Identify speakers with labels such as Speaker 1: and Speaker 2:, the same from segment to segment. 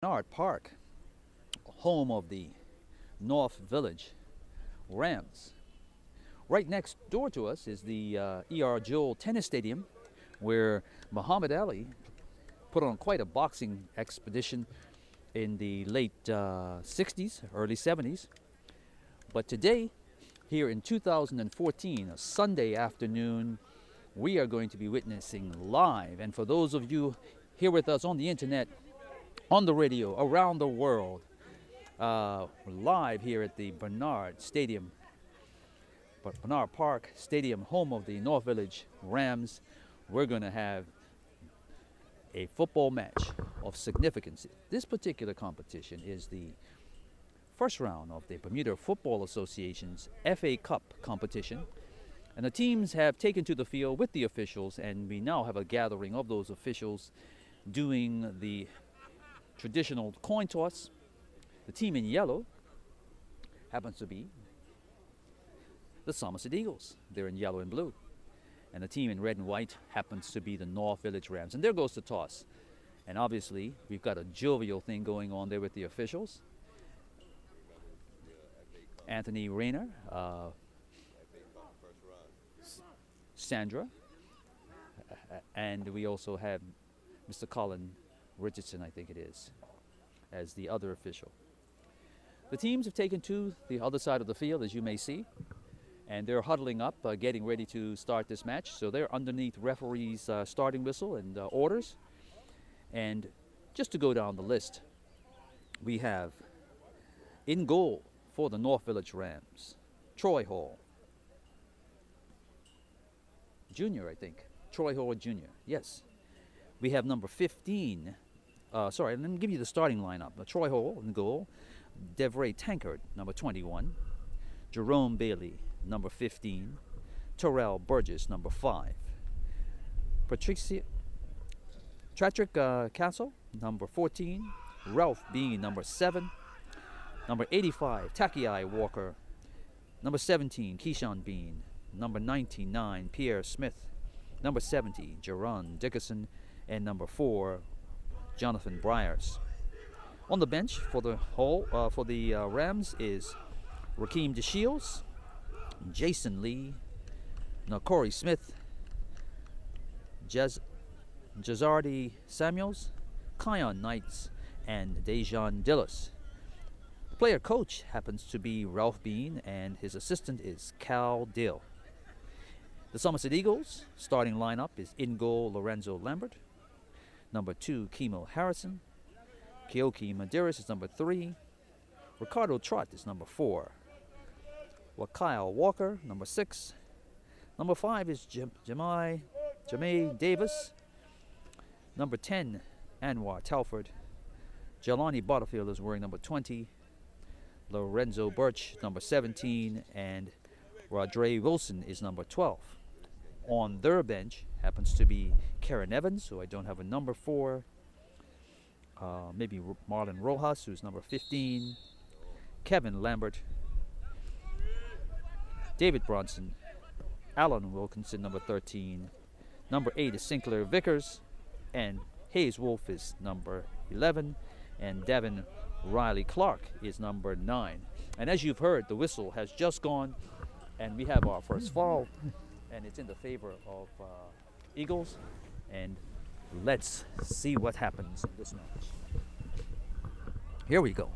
Speaker 1: Bernard Park, home of the North Village Rams. Right next door to us is the E.R. Joel Tennis Stadium, where Muhammad Ali put on quite a boxing expedition in the late 60s, early 70s. But today, here in 2014, a Sunday afternoon, we are going to be witnessing live. And for those of you here with us on the internet, on the radio, around the world, live here at the Bernard Stadium, Bernard Park Stadium, home of the North Village Rams, we're going to have a football match of significance. This particular competition is the first round of the Bermuda Football Association's FA Cup competition. And the teams have taken to the field with the officials, and we now have a gathering of those officials doing the traditional coin toss. The team in yellow happens to be the Somerset Eagles. They're in yellow and blue. And the team in red and white happens to be the North Village Rams. And there goes the toss. And obviously, we've got a jovial thing going on there with the officials. Anthony Rayner, Sandra, and we also have Mr. Colin Richardson, I think it is, as the other official. The teams have taken to the other side of the field, as you may see, and they're huddling up, getting ready to start this match. So they're underneath referee's starting whistle and orders. And just to go down the list, we have in goal for the North Village Rams, Troy Hall Jr., I think. Troy Hall Jr., yes. We have number 15. Sorry, let me give you the starting lineup. Troy Hall in goal. Devray Tankard, number 21. Jerome Bailey, number 15. Terrell Burgess, number 5. Patrick Castle, number 14. Ralph Bean, number 7. Number 85, Takiai Walker. Number 17, Keyshawn Bean. Number 99, Pierre Smith. Number 70, Jerron Dickerson. And number 4, Jonathan Briers. On the bench for the Rams is Rakeem DeShields, Jason Lee, Corey Smith, Jazardi Samuels, Kion Knights, and Dejan Dillis. The player coach happens to be Ralph Bean, and his assistant is Cal Dill. The Somerset Eagles starting lineup is in goal Lorenzo Lambert, number 2 Kimo Harrison, Keoki Medeiros is number 3, Ricardo Trott is number 4, Kyle Walker, number 6, number 5 is Jamai Davis, number 10 Anwar Telford, Jelani Butterfield is wearing number 20, Lorenzo Birch number 17, and Rodre Wilson is number 12. On their bench happens to be Karen Evans, who I don't have a number for. Maybe Marlon Rojas, who's number 15. Kevin Lambert. David Bronson. Alan Wilkinson, number 13. Number 8 is Sinclair Vickers. And Hayes Wolf is number 11. And Devin Riley Clark is number 9. And as you've heard, the whistle has just gone. And we have our first foul. And it's in the favor of Eagles. And let's see what happens in this match. Here we go.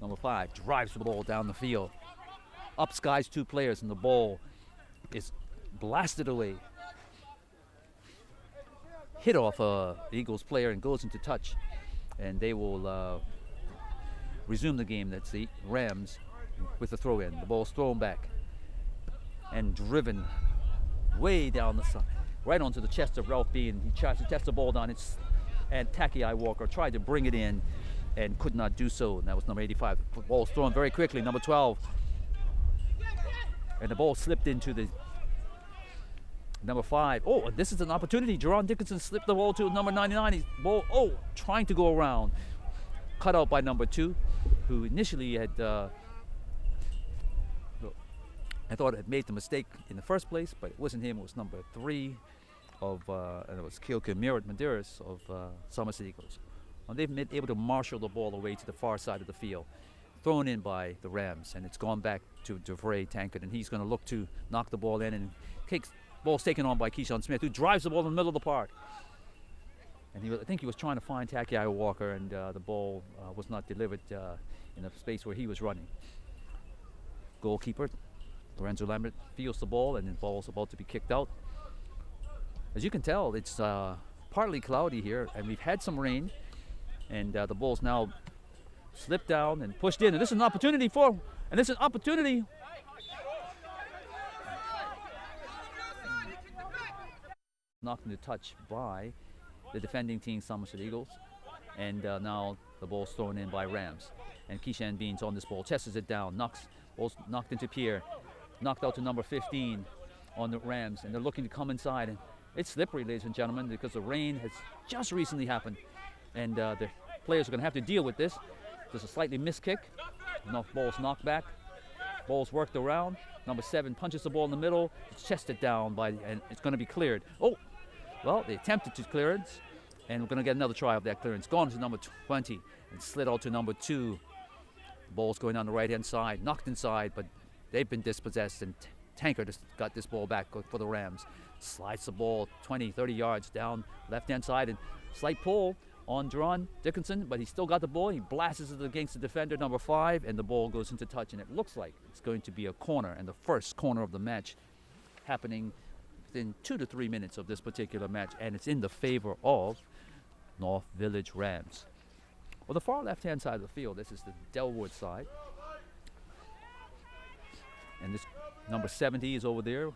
Speaker 1: Number 5 drives the ball down the field. Up skies 2 players, and the ball is blasted away. Hit off the Eagles player and goes into touch. And they will resume the game. That's the Rams with the throw in. The ball's thrown back and driven way down the side, right onto the chest of Ralph Bean. He tries to test the ball down, and Takiai Walker tried to bring it in and could not do so. And that was number 85. The ball's thrown very quickly, number 12. And the ball slipped into the number 5. Oh, this is an opportunity. Jerron Dickinson slipped the ball to number 99. He's trying to go around. Cut out by number 2, who initially had I thought had made the mistake in the first place, but it wasn't him. It was number 3 and it was Keoki Medeiros of Somerset Eagles. Well, they've been able to marshal the ball away to the far side of the field, thrown in by the Rams, and it's gone back to DeVray Tankard, and he's going to look to knock the ball in, and ball's taken on by Keyshawn Smith, who drives the ball in the middle of the park. And I think he was trying to find Takiai Walker, and the ball was not delivered in a space where he was running. Goalkeeper Lorenzo Lambert fields the ball, and the ball's about to be kicked out. As you can tell, it's partly cloudy here, and we've had some rain, and the ball's now slipped down and pushed in, and this is an opportunity knocked into touch by the defending team, Somerset Eagles, and now the ball's thrown in by Rams, and Keyshawn Beans on this ball, chases it down, ball's knocked into Pierre, knocked out to number 15 on the Rams, and they're looking to come inside, and it's slippery, ladies and gentlemen, because the rain has just recently happened, and the players are going to have to deal with this. There's a slightly missed kick, ball's knocked back, ball's worked around, number 7 punches the ball in the middle, it's chested down and it's going to be cleared. Oh, well, they attempted to clearance, and we're going to get another try of that clearance. Gone to number 20 and slid out to number 2. The ball's going on the right-hand side, knocked inside, but they've been dispossessed, and Tankard has got this ball back for the Rams. Slides the ball 20, 30 yards down left-hand side, and slight pull on Jerron Dickinson, but he's still got the ball. He blasts it against the defender, number 5, and the ball goes into touch, and it looks like it's going to be a corner, and the first corner of the match happening within 2 to 3 minutes of this particular match, and it's in the favor of North Village Rams. Well, the far left-hand side of the field, this is the Delwood side, and this number 70 is over there,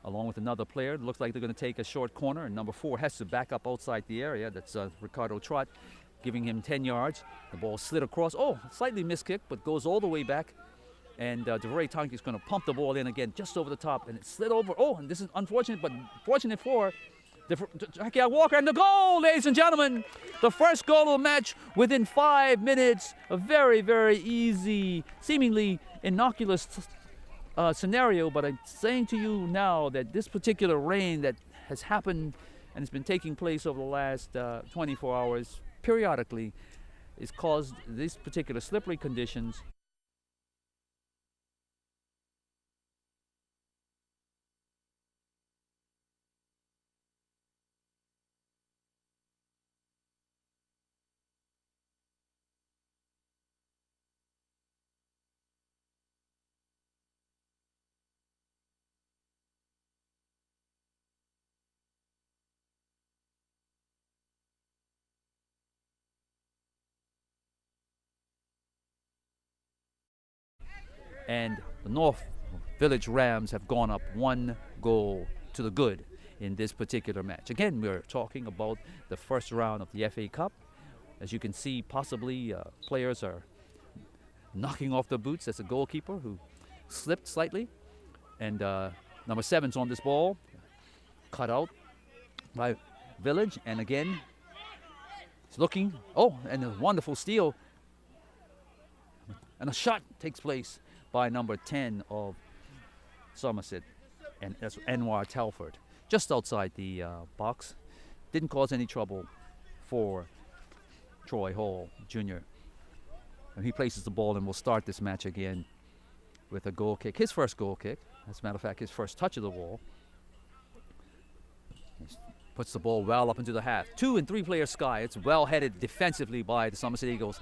Speaker 1: along with another player. It looks like they're going to take a short corner, and number 4 has to back up outside the area. That's Ricardo Trott, giving him 10 yards. The ball slid across. Oh, slightly missed kick, but goes all the way back. And DeVray Tankard is going to pump the ball in again, just over the top, and it slid over. Oh, and this is unfortunate, but fortunate for Takiai Walker, and the goal, ladies and gentlemen. The first goal of the match within 5 minutes. A very, very easy, seemingly innocuous scenario, but I'm saying to you now that this particular rain that has happened and has been taking place over the last 24 hours periodically has caused these particular slippery conditions. And the North Village Rams have gone up 1 goal to the good in this particular match. Again, we're talking about the first round of the FA Cup. As you can see, possibly players are knocking off their boots. That's a goalkeeper who slipped slightly. And number 7's on this ball, cut out by Village. And again, he's looking. Oh, and a wonderful steal. And a shot takes place by number 10 of Somerset, and that's Anwar Telford, just outside the box. Didn't cause any trouble for Troy Hall Jr. And he places the ball, and will start this match again with a goal kick. His first goal kick, as a matter of fact, his first touch of the ball. He puts the ball well up into the half. 2 and 3 player sky. It's well headed defensively by the Somerset Eagles,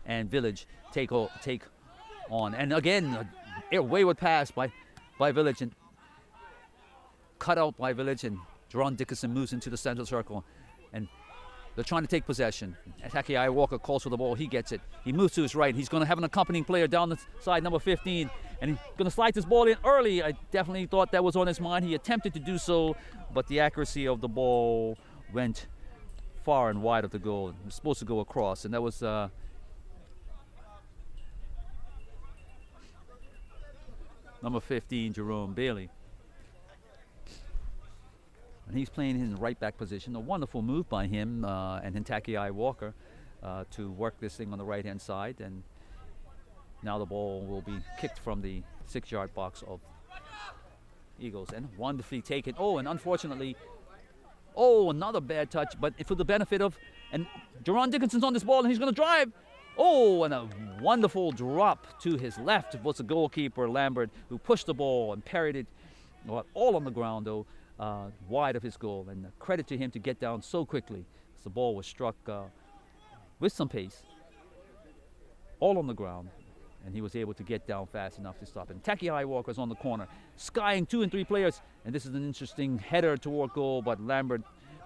Speaker 1: and Village take on. And again, a wayward pass by Village, and cut out by Village, and Jerron Dickinson moves into the central circle, and they're trying to take possession. Takiai Walker calls for the ball. He gets it. He moves to his right. He's going to have an accompanying player down the side, number 15, and he's going to slide this ball in early. I definitely thought that was on his mind. He attempted to do so, but the accuracy of the ball went far and wide of the goal. It was supposed to go across, and that was number 15, Jerome Bailey. And he's playing in the right back position. A wonderful move by him and Takiai Walker to work this thing on the right-hand side. And now the ball will be kicked from the 6-yard box of Eagles, and wonderfully taken. Oh, and unfortunately, another bad touch, but for the benefit of And Jerron Dickinson's on this ball, and he's going to drive. Oh, and a wonderful drop to his left was the goalkeeper, Lambert, who pushed the ball and parried it all on the ground, though, wide of his goal. And credit to him to get down so quickly. The ball was struck with some pace, all on the ground, and he was able to get down fast enough to stop it. And Takiai Walker's on the corner, skying 2 and 3 players, and this is an interesting header toward goal, but Lambert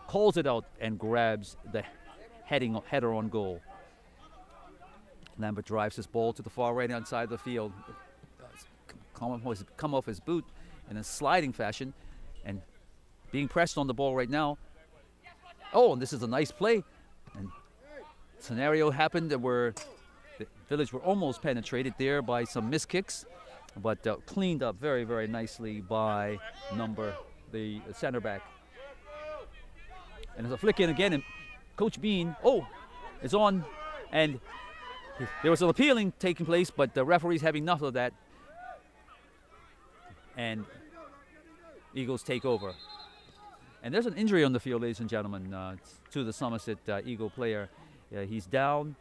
Speaker 1: calls it out and grabs the header on goal. Lambert drives his ball to the far right-hand side of the field, come off his boot in a sliding fashion, and being pressed on the ball right now. Oh, and this is a nice play. And scenario happened where the Village were almost penetrated there by some missed kicks, but cleaned up very, very nicely by the center back. And there's a flick in again, and Coach Bean, is on, and there was an appealing taking place, but the referee's having enough of that, and Eagles take over. And there's an injury on the field, ladies and gentlemen, to the Somerset Eagle player. He's down.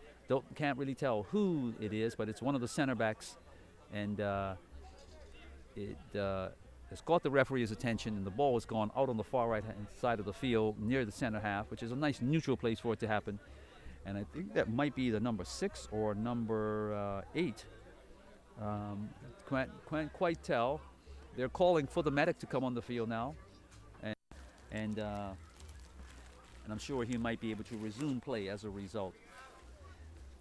Speaker 1: Can't really tell who it is, but it's one of the center backs, and it has caught the referee's attention, and the ball has gone out on the far right-hand side of the field near the center half, which is a nice neutral place for it to happen. And I think that might be the number 6 or number 8. Can't quite tell. They're calling for the medic to come on the field now. And I'm sure he might be able to resume play as a result.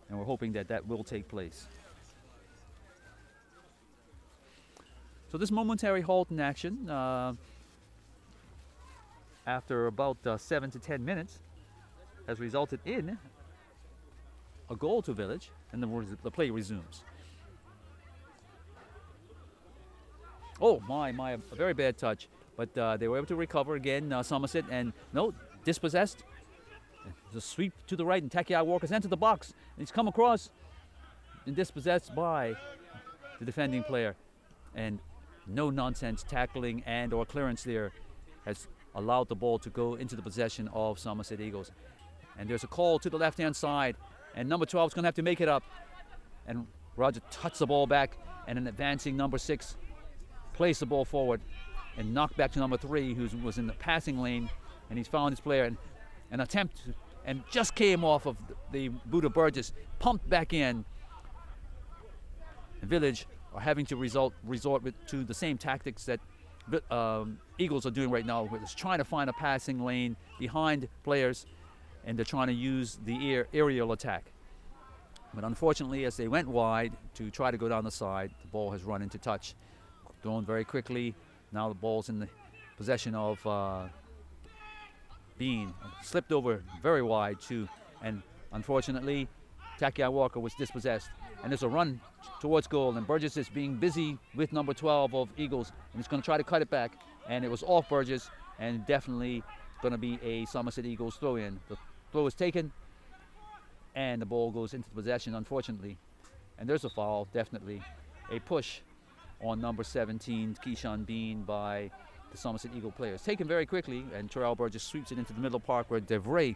Speaker 1: And we're hoping that that will take place. So this momentary halt in action, after about 7 to 10 minutes, has resulted in a goal to Village, and the play resumes. Oh, a very bad touch. But they were able to recover again, Somerset, and no, dispossessed. There's a sweep to the right, and Takiai Walker's entered the box. And he's come across and dispossessed by the defending player. And no nonsense tackling and or clearance there has allowed the ball to go into the possession of Somerset Eagles. And there's a call to the left-hand side, and number 12 is going to have to make it up. And Roger touched the ball back, and an advancing number 6 plays the ball forward and knocked back to number 3, who was in the passing lane, and he's found his player, and an attempt, and just came off of the boot of Burgess, pumped back in. The Village are having to resort to the same tactics that Eagles are doing right now, which is trying to find a passing lane behind players, and they're trying to use the aerial attack. But unfortunately, as they went wide to try to go down the side, the ball has run into touch, thrown very quickly. Now the ball's in the possession of Bean. Slipped over very wide too, and unfortunately Takiai Walker was dispossessed. And there's a run towards goal, and Burgess is being busy with number 12 of Eagles, and he's going to try to cut it back, and it was off Burgess, and definitely going to be a Somerset Eagles throw in. The throw is taken, and the ball goes into possession, unfortunately. And there's a foul, definitely. A push on number 17, Keyshawn Bean, by the Somerset Eagle players. Taken very quickly, and Terrell Burgess sweeps it into the middle park, where DeVray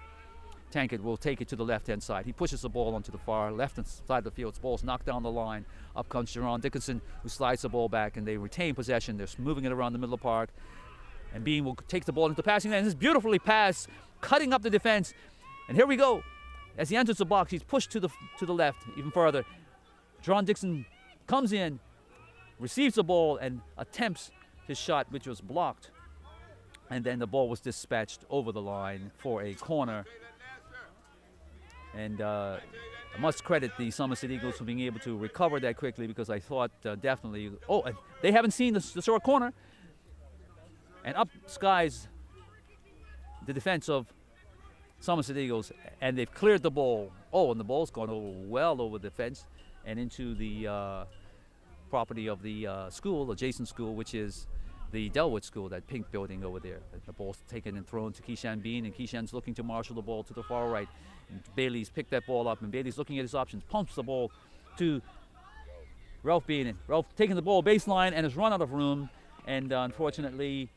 Speaker 1: Tankard will take it to the left-hand side. He pushes the ball onto the far left-hand side of the field. The ball's knocked down the line. Up comes Jerron Dickinson, who slides the ball back, and they retain possession. They're moving it around the middle of the park. And Bean will take the ball into the passing lane. This is beautifully passed, cutting up the defense. And here we go. As he enters the box, he's pushed to the left even further. Jerron Dixon comes in, receives the ball, and attempts his shot, which was blocked. And then the ball was dispatched over the line for a corner. And I must credit the Somerset Eagles for being able to recover that quickly, because I thought definitely, and they haven't seen the short corner. And up skies the defense of Somerset Eagles, and they've cleared the ball. And the ball's gone well over the fence and into the property of the school, adjacent school, which is the Delwood School, that pink building over there. The ball's taken and thrown to Keyshawn Bean, and Keyshawn's looking to marshal the ball to the far right. And Bailey's picked that ball up, and Bailey's looking at his options, pumps the ball to Ralph Bean, and Ralph taking the ball baseline and has run out of room, and unfortunately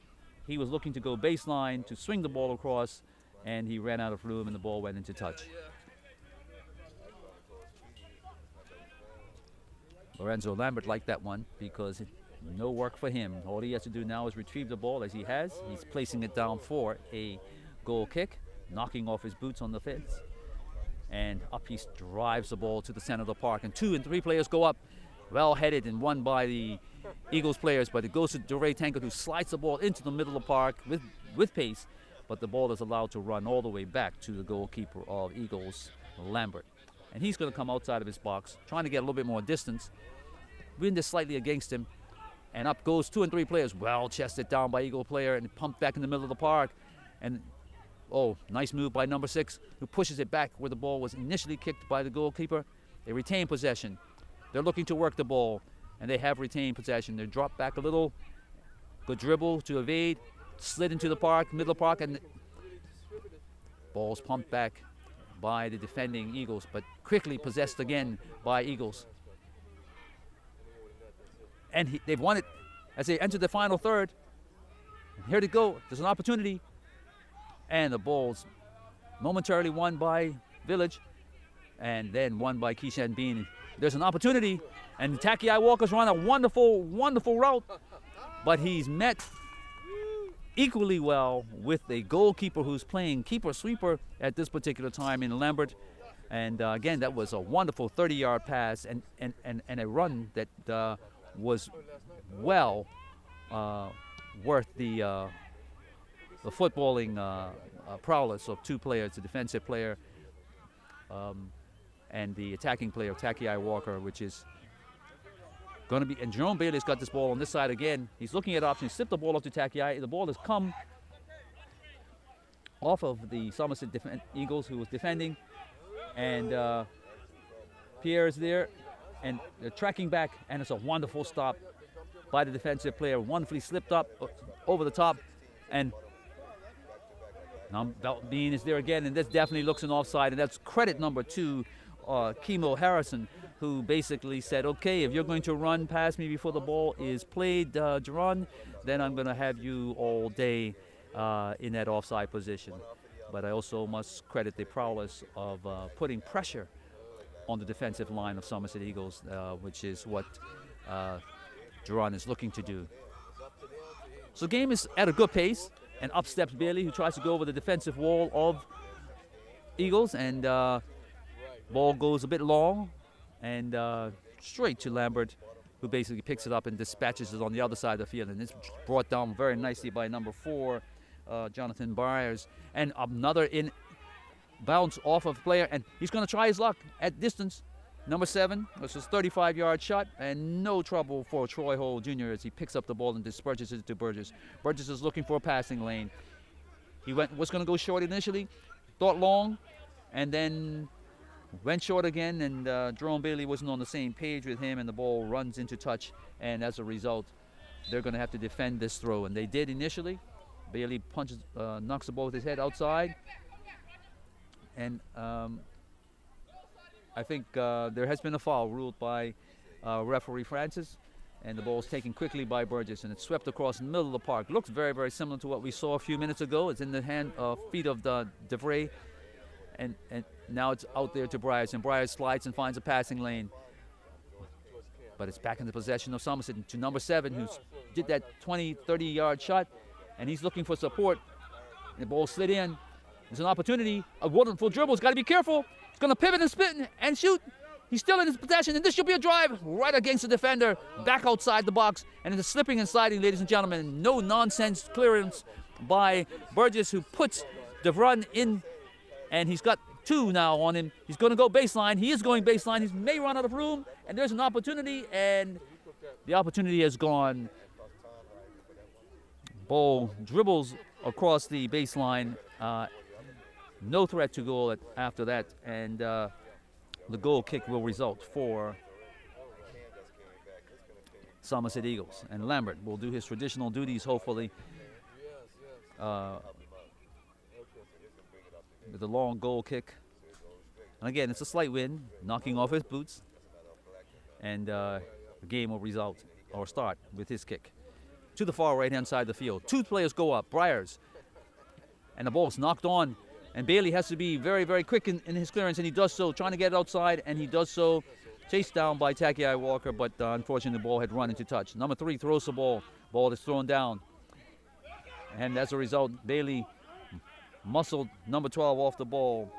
Speaker 1: he was looking to go baseline to swing the ball across, and he ran out of room, and the ball went into touch. Lorenzo Lambert liked that one because no work for him. All he has to do now is retrieve the ball as he has. He's placing it down for a goal kick, knocking off his boots on the fence. And up he drives the ball to the center of the park. And 2 and 3 players go up, well headed and won by the Eagles players. But it goes to DeRay Tankard, who slides the ball into the middle of the park with pace. But the ball is allowed to run all the way back to the goalkeeper of Eagles, Lambert. And he's going to come outside of his box, trying to get a little bit more distance. Wind is slightly against him. And up goes 2 and 3 players. Well chested down by Eagle player and pumped back in the middle of the park. And, oh, nice move by number 6, who pushes it back where the ball was initially kicked by the goalkeeper. They retain possession. They're looking to work the ball, and they have retained possession. They drop back a little. Good dribble to evade. Slid into the park, middle of the park, and ball's pumped back by the defending Eagles, but quickly possessed again by Eagles. And they've won it as they enter the final third. And here they go. There's an opportunity. And the ball's momentarily won by Village and then won by Keyshawn Bean. There's an opportunity, and Takiai Walker's run a wonderful, wonderful route, but he's met equally well with a goalkeeper who's playing keeper-sweeper at this particular time in Lambert. And again, that was a wonderful 30-yard pass and a run that was well worth the footballing prowess of 2 players, the defensive player and the attacking player, Takiai Walker, which is going to be, and Jerome Bailey's got this ball on this side again. He's looking at options, slipped the ball off to Takiai. The ball has come off of the Somerset Eagles, who was defending, and Pierre is there, and they're tracking back, and it's a wonderful stop by the defensive player, wonderfully slipped up over the top, and Bean is there again, and this definitely looks an offside, and that's credit number 2, Kimo Harrison, who basically said, okay, if you're going to run past me before the ball is played, Jerron, then I'm going to have you all day in that offside position. But I also must credit the prowess of putting pressure on the defensive line of Somerset Eagles, which is what Jerron is looking to do. So the game is at a good pace, and up steps Bailey, who tries to go over the defensive wall of Eagles, and ball goes a bit long, and straight to Lambert, who basically picks it up and dispatches it on the other side of the field. And it's brought down very nicely by number 4, Jonathan Byers. And another in bounce off of player, and he's going to try his luck at distance. Number 7, this is a 35-yard shot, and no trouble for Troy Hole Jr. as he picks up the ball and disperses it to Burgess. Burgess is looking for a passing lane. He was going to go short initially, thought long, and then went short again, and Jerome Bailey wasn't on the same page with him, and the ball runs into touch, and as a result, they're going to have to defend this throw, and they did initially. Bailey punches, knocks the ball with his head outside, and I think there has been a foul ruled by referee Francis, and the ball is taken quickly by Burgess, and it's swept across the middle of the park. Looks very, very similar to what we saw a few minutes ago. It's in the feet of DeVray, and now it's out there to Bryars, and Bryars slides and finds a passing lane. But it's back in the possession of Somerset to number 7, who did that 20, 30-yard shot, and he's looking for support. And the ball slid in. There's an opportunity. A wonderful dribble. He's got to be careful. He's going to pivot and spin and shoot. He's still in his possession, and this should be a drive right against the defender, back outside the box, and it's slipping and sliding, ladies and gentlemen. No nonsense clearance by Burgess, who puts the run in, and he's got 2 now on him. He's going to go baseline. He is going baseline. He may run out of room, and there's an opportunity, and the opportunity has gone. Ball dribbles across the baseline. No threat to goal after that, and the goal kick will result for Somerset Eagles. And Lambert will do his traditional duties, hopefully, with a long goal kick. And again, it's a slight wind, knocking off his boots, and the game will result or start with his kick to the far right-hand side of the field. 2 players go up, Bryars, and the ball's knocked on And Bailey has to be very, very quick in his clearance, and he does so, trying to get it outside, and he does so. Chased down by Takiai Walker, but unfortunately the ball had run into touch. Number 3 throws the ball. Ball is thrown down. And as a result, Bailey muscled number 12 off the ball.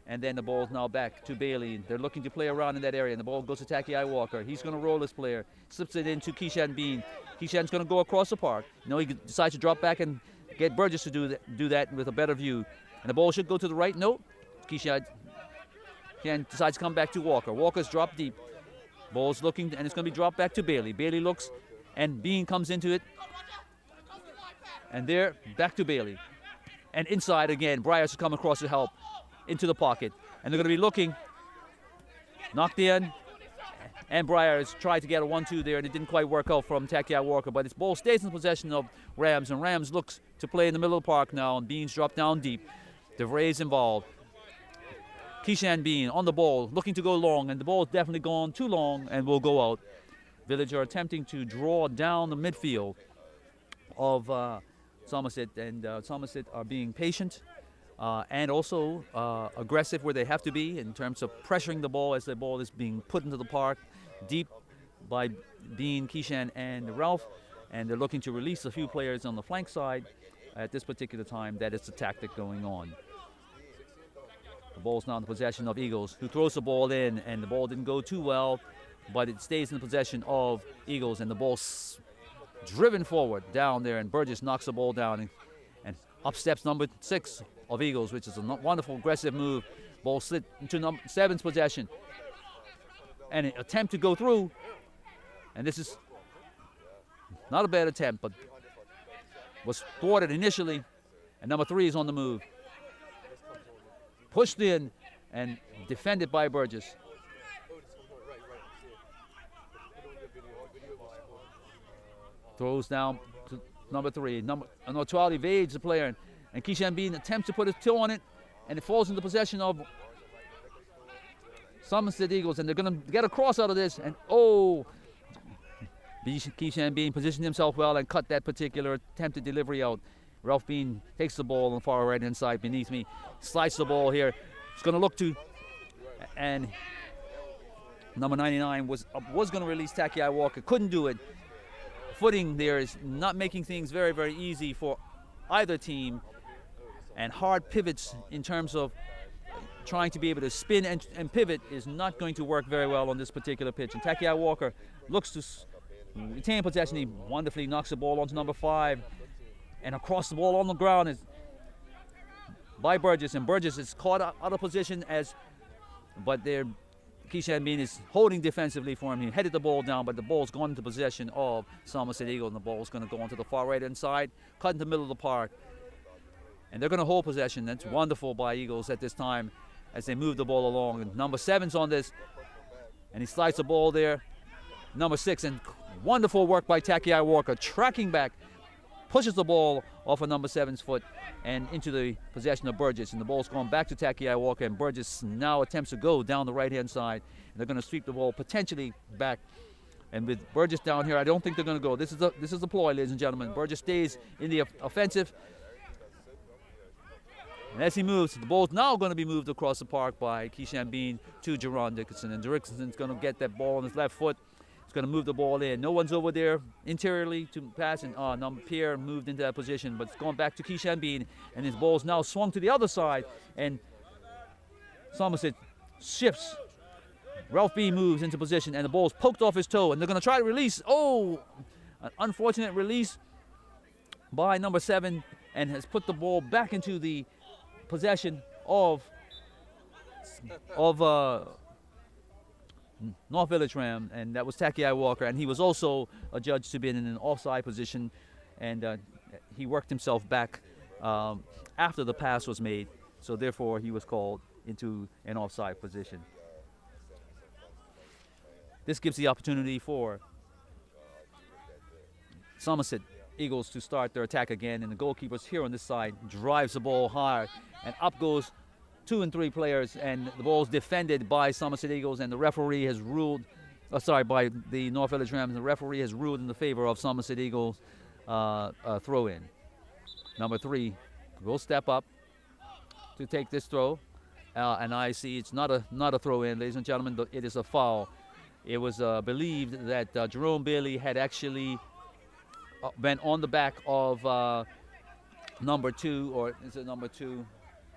Speaker 1: And then the ball is now back to Bailey. They're looking to play around in that area, and the ball goes to Takiai Walker. He's going to roll this player. Slips it into Keyshawn Bean. Keyshawn's going to go across the park. He decides to drop back and get Burgess to do that with a better view. And the ball should go to the right. Nope. Keyshawn decides to come back to Walker. Walker's dropped deep. Ball's looking, and it's going to be dropped back to Bailey. Bailey looks, and Bean comes into it. And there, back to Bailey. And inside again, Breyer should come across to help into the pocket. And they're going to be looking. Knocked in. And Breyer has tried to get a 1-2 there, and it didn't quite work out from Takiai Walker. But this ball stays in possession of Rams, and Rams looks to play in the middle of the park now, and Bean's dropped down deep. DeVray's involved. Keyshawn Bean on the ball, looking to go long, and the ball is definitely gone too long and will go out. Village are attempting to draw down the midfield of Somerset, and Somerset are being patient and also aggressive where they have to be in terms of pressuring the ball as the ball is being put into the park deep by Bean, Keyshawn, and Ralph, and they're looking to release a few players on the flank side at this particular time. That is the tactic going on. The ball's now in the possession of Eagles, who throws the ball in, and the ball didn't go too well, but it stays in the possession of Eagles, and the ball's driven forward down there, and Burgess knocks the ball down, and up steps number 6 of Eagles, which is a wonderful aggressive move. Ball slid into number 7's possession, and an attempt to go through, and this is not a bad attempt, but was thwarted initially, and number 3 is on the move. Pushed in and defended by Burgess. Throws down to number 3. Number 12 evades the player, and Keyshawn Bean attempts to put his toe on it, and it falls into possession of Somerset Eagles, and they're going to get a cross out of this, and Keyshawn Bean positioned himself well and cut that particular attempted delivery out. Ralph Bean takes the ball on the far right hand side beneath me, slides the ball here. He's going to look to, and number 99 was going to release Takiai Walker, couldn't do it. Footing there is not making things very, very easy for either team, and hard pivots in terms of trying to be able to spin and pivot is not going to work very well on this particular pitch. And Takiai Walker looks to retain possession. He wonderfully knocks the ball onto number 5. And across the ball on the ground is by Burgess, and Burgess is caught out of position but Keyshawn Bean is holding defensively for him. He headed the ball down, but the ball's gone into possession of Somerset Eagle, and the ball's going to go onto the far right hand side, cut in the middle of the park, and they're going to hold possession. That's wonderful by Eagles at this time as they move the ball along. And number 7's on this, and he slides the ball there. Number 6, and wonderful work by Takiai Walker, tracking back. Pushes the ball off of number 7's foot and into the possession of Burgess. And the ball's going back to Takiai Walker, and Burgess now attempts to go down the right-hand side. And they're going to sweep the ball potentially back. And with Burgess down here, I don't think they're going to go. This is the ploy, ladies and gentlemen. Burgess stays in the offensive. And as he moves, the ball's now going to be moved across the park by Keyshawn Bean to Jerron Dickinson. And Dickinson's going to get that ball on his left foot. He's going to move the ball in. No one's over there interiorly to pass, and number Pierre moved into that position, but it's going back to Keyshawn Bean, and his ball's now swung to the other side, and Somerset shifts. Ralph Bean moves into position, and the ball's poked off his toe, and they're going to try to release. An unfortunate release by number 7, and has put the ball back into the possession of North Village Ram, and that was Takiai Walker, and he was also adjudged to be in an offside position, and he worked himself back after the pass was made, so therefore he was called into an offside position. This gives the opportunity for Somerset Eagles to start their attack again, and the goalkeepers here on this side drives the ball high, and up goes 2 and 3 players, and the ball's defended by Somerset Eagles, and the referee has ruled, by the North Village Rams, and the referee has ruled in the favor of Somerset Eagles throw-in. Number 3 will step up to take this throw. And I see it's not a throw-in, ladies and gentlemen. It is a foul. It was believed that Jerome Bailey had actually been on the back of number 2, or is it number 2?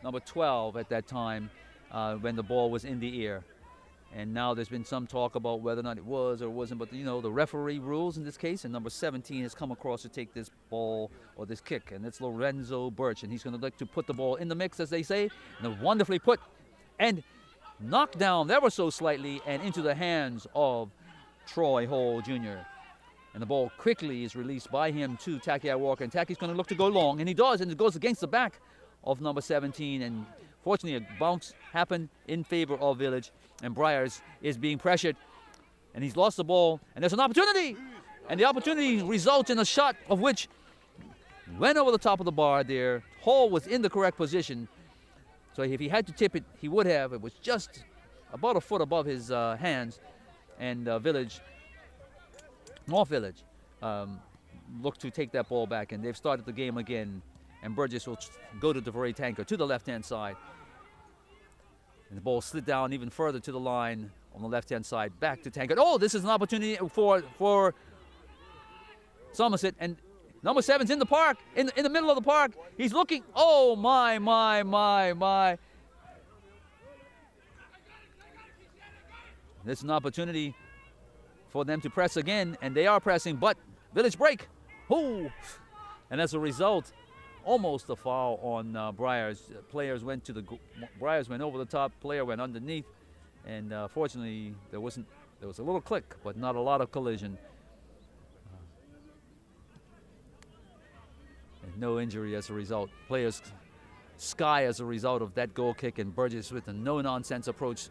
Speaker 1: Number 12 at that time when the ball was in the air. And now there's been some talk about whether or not it was or wasn't, but you know, the referee rules in this case, and number 17 has come across to take this ball or this kick, and it's Lorenzo Birch, and he's going to like to put the ball in the mix, as they say, and wonderfully put and knocked down ever so slightly and into the hands of Troy Hall Jr. And the ball quickly is released by him to Takiai Walker, and Taki's going to look to go long, and he does, and it goes against the back of number 17, and fortunately a bounce happened in favor of Village, and Briars is being pressured, and he's lost the ball, and there's an opportunity, and the opportunity results in a shot of which went over the top of the bar there. Hall was in the correct position, so if he had to tip it, he would have. It was just about a foot above his hands, and North Village looked to take that ball back, and they've started the game again, and Burgess will go to DeVray Tanker to the left-hand side. And the ball slid down even further to the line on the left-hand side, back to Tankard. Oh, this is an opportunity for Somerset, and number 7's in the park, in the middle of the park. He's looking. Oh, my. This is an opportunity for them to press again, and they are pressing, but Village break. Oh, and as a result, almost a foul on Briars. Briars went over the top, player went underneath, and fortunately there was a little click, but not a lot of collision. And no injury as a result. Players sky as a result of that goal kick, and Burgess with a no-nonsense approach.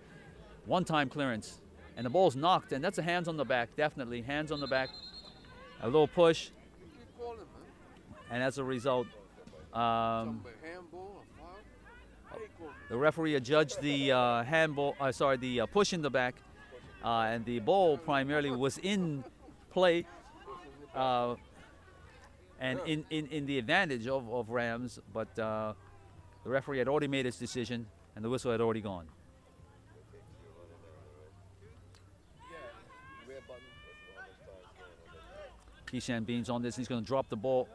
Speaker 1: One-time clearance, and the ball's knocked, and that's a hands on the back, definitely hands on the back. A little push, and as a result, the referee adjudged the the push in the back, and the ball primarily was in play, and in the advantage of Rams, but the referee had already made his decision, and the whistle had already gone. Keyshan Beans on this. He's going to drop the ball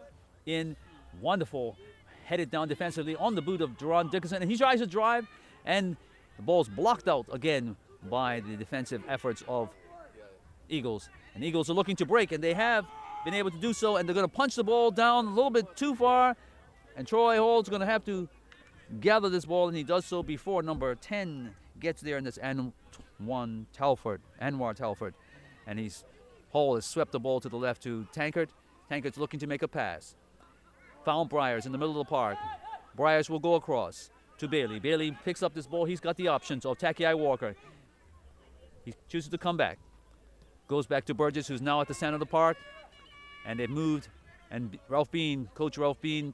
Speaker 1: in. Wonderful. Headed down defensively on the boot of Deron Dickinson. And he tries to drive, and the ball's blocked out again by the defensive efforts of Eagles. And Eagles are looking to break, and they have been able to do so. And they're going to punch the ball down a little bit too far. And Troy Hall's going to have to gather this ball, and he does so before number 10 gets there, and that's Anwar Telford. And Hall has swept the ball to the left to Tankard. Tankard's looking to make a pass. Found Briars in the middle of the park. Briars will go across to Bailey. Bailey picks up this ball. He's got the options of Takiai Walker. He chooses to come back. Goes back to Burgess, who's now at the center of the park. And they've moved. And Coach Ralph Bean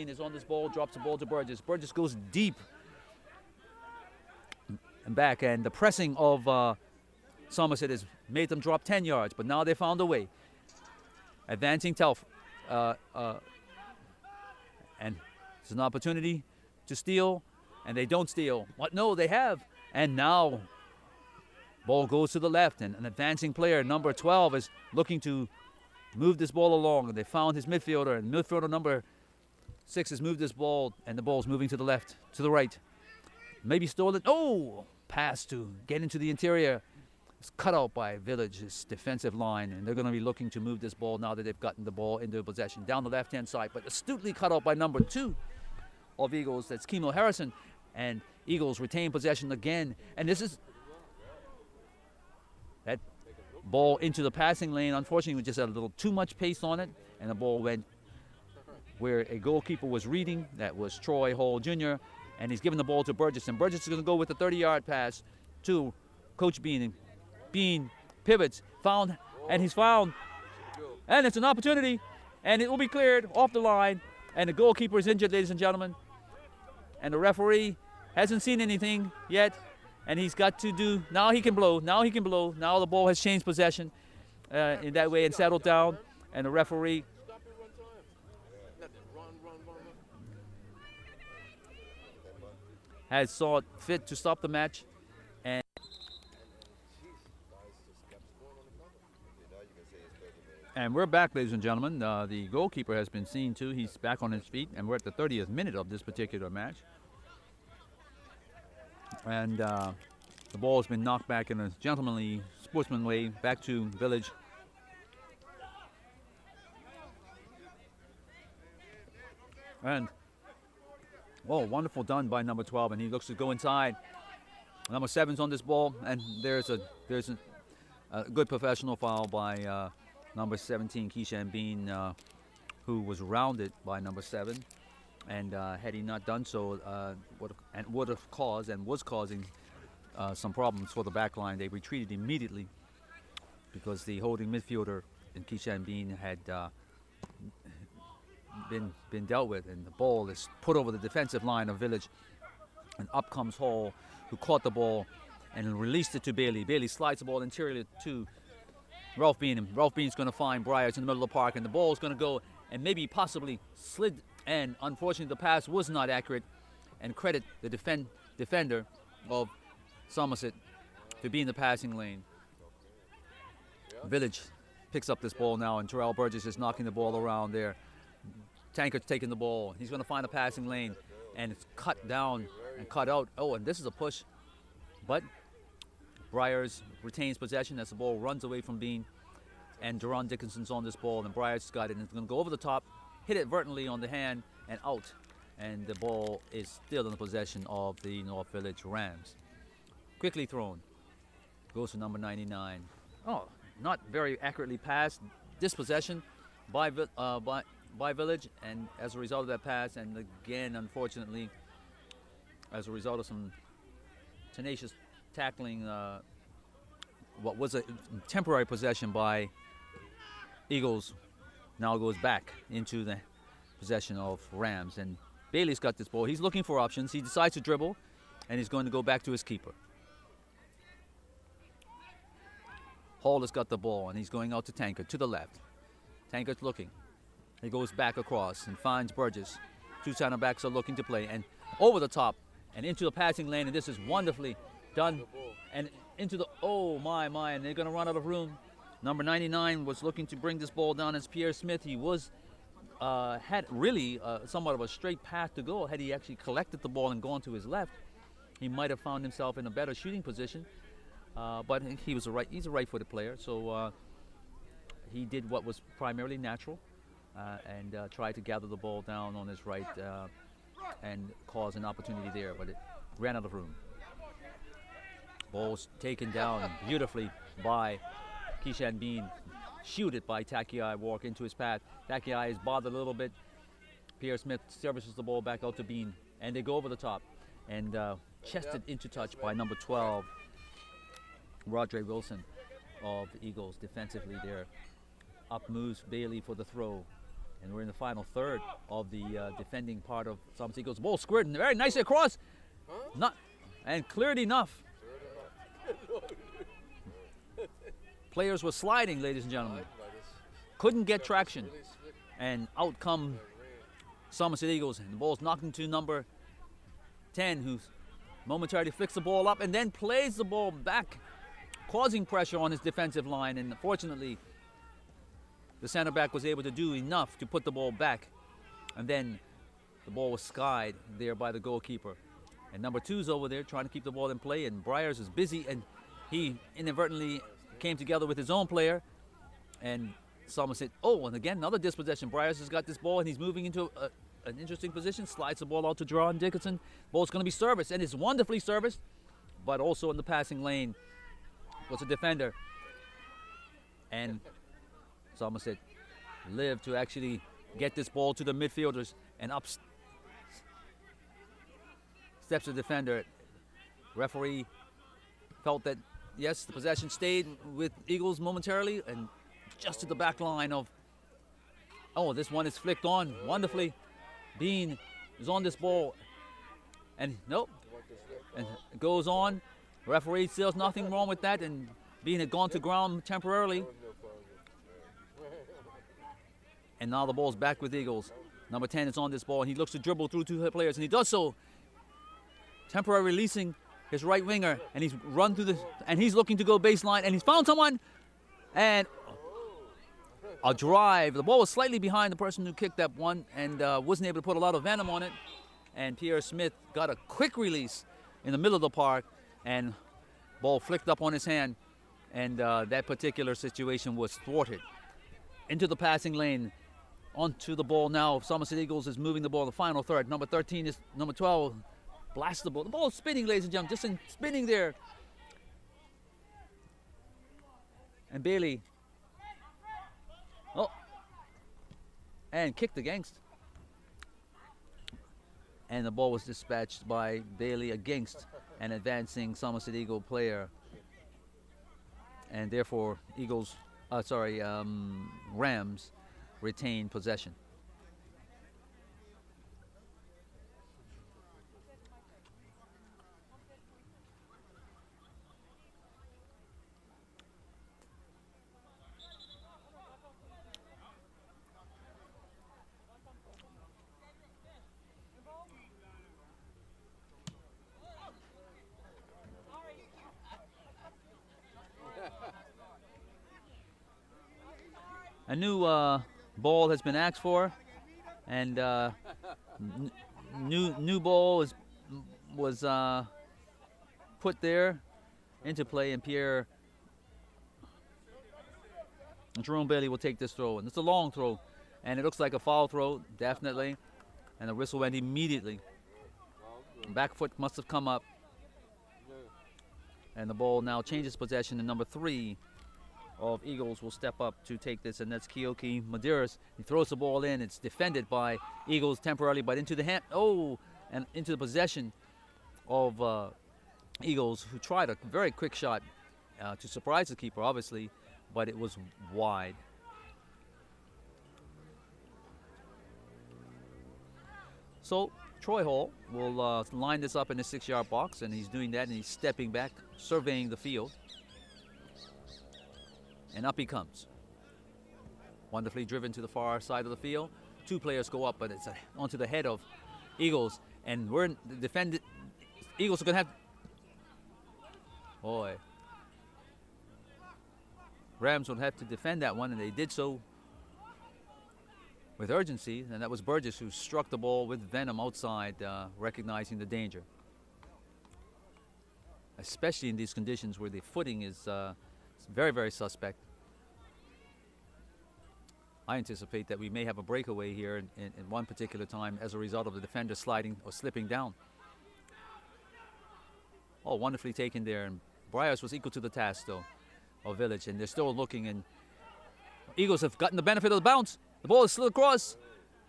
Speaker 1: is on this ball, drops the ball to Burgess. Burgess goes deep and back. And the pressing of Somerset has made them drop 10 yards, but now they found a way. Advancing Telford. And it's an opportunity to steal, and they don't steal. What? No, they have. And now ball goes to the left, and an advancing player, number 12, is looking to move this ball along, and they found his midfielder, and midfielder number 6 has moved this ball, and the ball's moving to the left, to the right. Maybe stolen. Oh, pass to get into the interior. It's cut out by Village's defensive line, and they're going to be looking to move this ball now that they've gotten the ball into possession down the left-hand side, but astutely cut out by number 2 of Eagles. That's Kimo Harrison, and Eagles retain possession again. And this is that ball into the passing lane. Unfortunately, we just had a little too much pace on it, and the ball went where a goalkeeper was reading. That was Troy Hall Jr., and he's giving the ball to Burgess, and Burgess is going to go with a 30-yard pass to Coach Bean. Bean pivots, he's found, and it's an opportunity, and it will be cleared off the line, and the goalkeeper is injured, ladies and gentlemen, and the referee hasn't seen anything yet, and he's got to do, now he can blow, now the ball has changed possession in that way and settled down, and the referee has sought fit to stop the match. And we're back, ladies and gentlemen. The goalkeeper has been seen too. He's back on his feet, and we're at the 30th minute of this particular match. And the ball has been knocked back in a gentlemanly, sportsman way back to Village. And, oh, wonderful done by number 12, and he looks to go inside. Number 7's on this ball, and there's a good professional foul by number 17, Keishan Bean, who was rounded by number 7. And had he not done so, would have caused and was causing some problems for the back line. They retreated immediately because the holding midfielder in Keishan Bean had been dealt with, and the ball is put over the defensive line of Village. And up comes Hall, who caught the ball and released it to Bailey. Bailey slides the ball interiorly to Ralph Bean, and Ralph Bean's going to find Briars in the middle of the park, and the ball is going to go and maybe possibly slid, and unfortunately the pass was not accurate, and credit the defender of Somerset to be in the passing lane. Village picks up this ball now, and Terrell Burgess is knocking the ball around there. Tanker's taking the ball. He's going to find a passing lane, and it's cut down and cut out. Oh, and this is a push, but Briars retains possession as the ball runs away from Bean, and Deron Dickinson's on this ball, and Briars got it, and it's going to go over the top, hit it vertically on the hand, and out. And the ball is still in the possession of the North Village Rams. Quickly thrown. Goes to number 99. Oh, not very accurately passed. Dispossession by Village, and as a result of that pass, and again, unfortunately, as a result of some tenacious tackling, what was a temporary possession by Eagles now goes back into the possession of Rams. And Bailey's got this ball. He's looking for options. He decides to dribble, and he's going to go back to his keeper. Hall has got the ball, and he's going out to Tankard to the left. Tankard's looking. He goes back across and finds Burgess. Two center backs are looking to play, and over the top and into the passing lane, and this is wonderfully done. And into the, oh my, and they're going to run out of room. Number 99 was looking to bring this ball down as Pierre Smith. He was had really somewhat of a straight path to go. Had he actually collected the ball and gone to his left, he might have found himself in a better shooting position. But he's a right-footed player, so he did what was primarily natural and tried to gather the ball down on his right and cause an opportunity there, but it ran out of room. Ball's taken down beautifully by Keishan Bean. Shooted by Takiai, walk into his path. Takiai is bothered a little bit. Pierre Smith services the ball back out to Bean, and they go over the top. And chested into touch by number 12, Rodre Wilson of the Eagles defensively there. Up moves Bailey for the throw. And we're in the final third of the defending part of Somerset Eagles. Ball squirting very nicely across. Not, and cleared enough. Players were sliding, ladies and gentlemen. Couldn't get traction. And out come Somerset Eagles. And the ball's knocked into number 10, who momentarily flicks the ball up and then plays the ball back, causing pressure on his defensive line. And fortunately, the center back was able to do enough to put the ball back. And then the ball was skied there by the goalkeeper. And number 2's over there trying to keep the ball in play. And Briars is busy, and he inadvertently came together with his own player. And Somerset, oh, and again, another dispossession. Briars has got this ball, and he's moving into an interesting position. Slides the ball out to Deron Dickinson. Ball's going to be serviced, and it's wonderfully serviced, but also in the passing lane was a defender. And Somerset lived to actually get this ball to the midfielders, and up steps the defender. Referee felt that, yes, the possession stayed with Eagles momentarily, and just to the back line of, oh, this one is flicked on wonderfully. Bean is on this ball, and nope, and it goes on. Referee says nothing wrong with that, and Bean had gone to ground temporarily. And now the ball's back with Eagles. Number 10 is on this ball, and he looks to dribble through two players, and he does so temporarily releasing his right winger, and he's run through and he's looking to go baseline, and he's found someone, and a drive. The ball was slightly behind the person who kicked that one, and wasn't able to put a lot of venom on it. And Pierre Smith got a quick release in the middle of the park, and ball flicked up on his hand, and that particular situation was thwarted. Into the passing lane, onto the ball now. Somerset Eagles is moving the ball in the final third. Number 13 is number 12. Blast the ball. The ball is spinning, ladies and gentlemen, just spinning there. And Bailey, and kicked against. And the ball was dispatched by Bailey against an advancing Somerset Eagle player. And therefore, Rams retain possession. A new ball has been asked for, and new ball was put there into play, and Jerome Bailey will take this throw, and it's a long throw, and it looks like a foul throw, definitely, and the whistle went immediately. Back foot must have come up, and the ball now changes possession, and number 3 of Eagles will step up to take this, and that's Keoki Medeiros. He throws the ball in. It's defended by Eagles temporarily, but into the hand. And into the possession of Eagles, who tried a very quick shot to surprise the keeper, obviously, but it was wide. So Troy Hall will line this up in the 6-yard box, and he's doing that, and he's stepping back, surveying the field. And up he comes. Wonderfully driven to the far side of the field. 2 players go up, but it's onto the head of Eagles. And we're defended. Eagles are going to have. Boy. Rams will have to defend that one, and they did so with urgency. And that was Burgess who struck the ball with venom outside, recognizing the danger. Especially in these conditions where the footing is very, very suspect. I anticipate that we may have a breakaway here in one particular time as a result of the defender sliding or slipping down. Oh, wonderfully taken there. And Briars was equal to the task, though, of Village. And they're still looking. And Eagles have gotten the benefit of the bounce. The ball is slid across.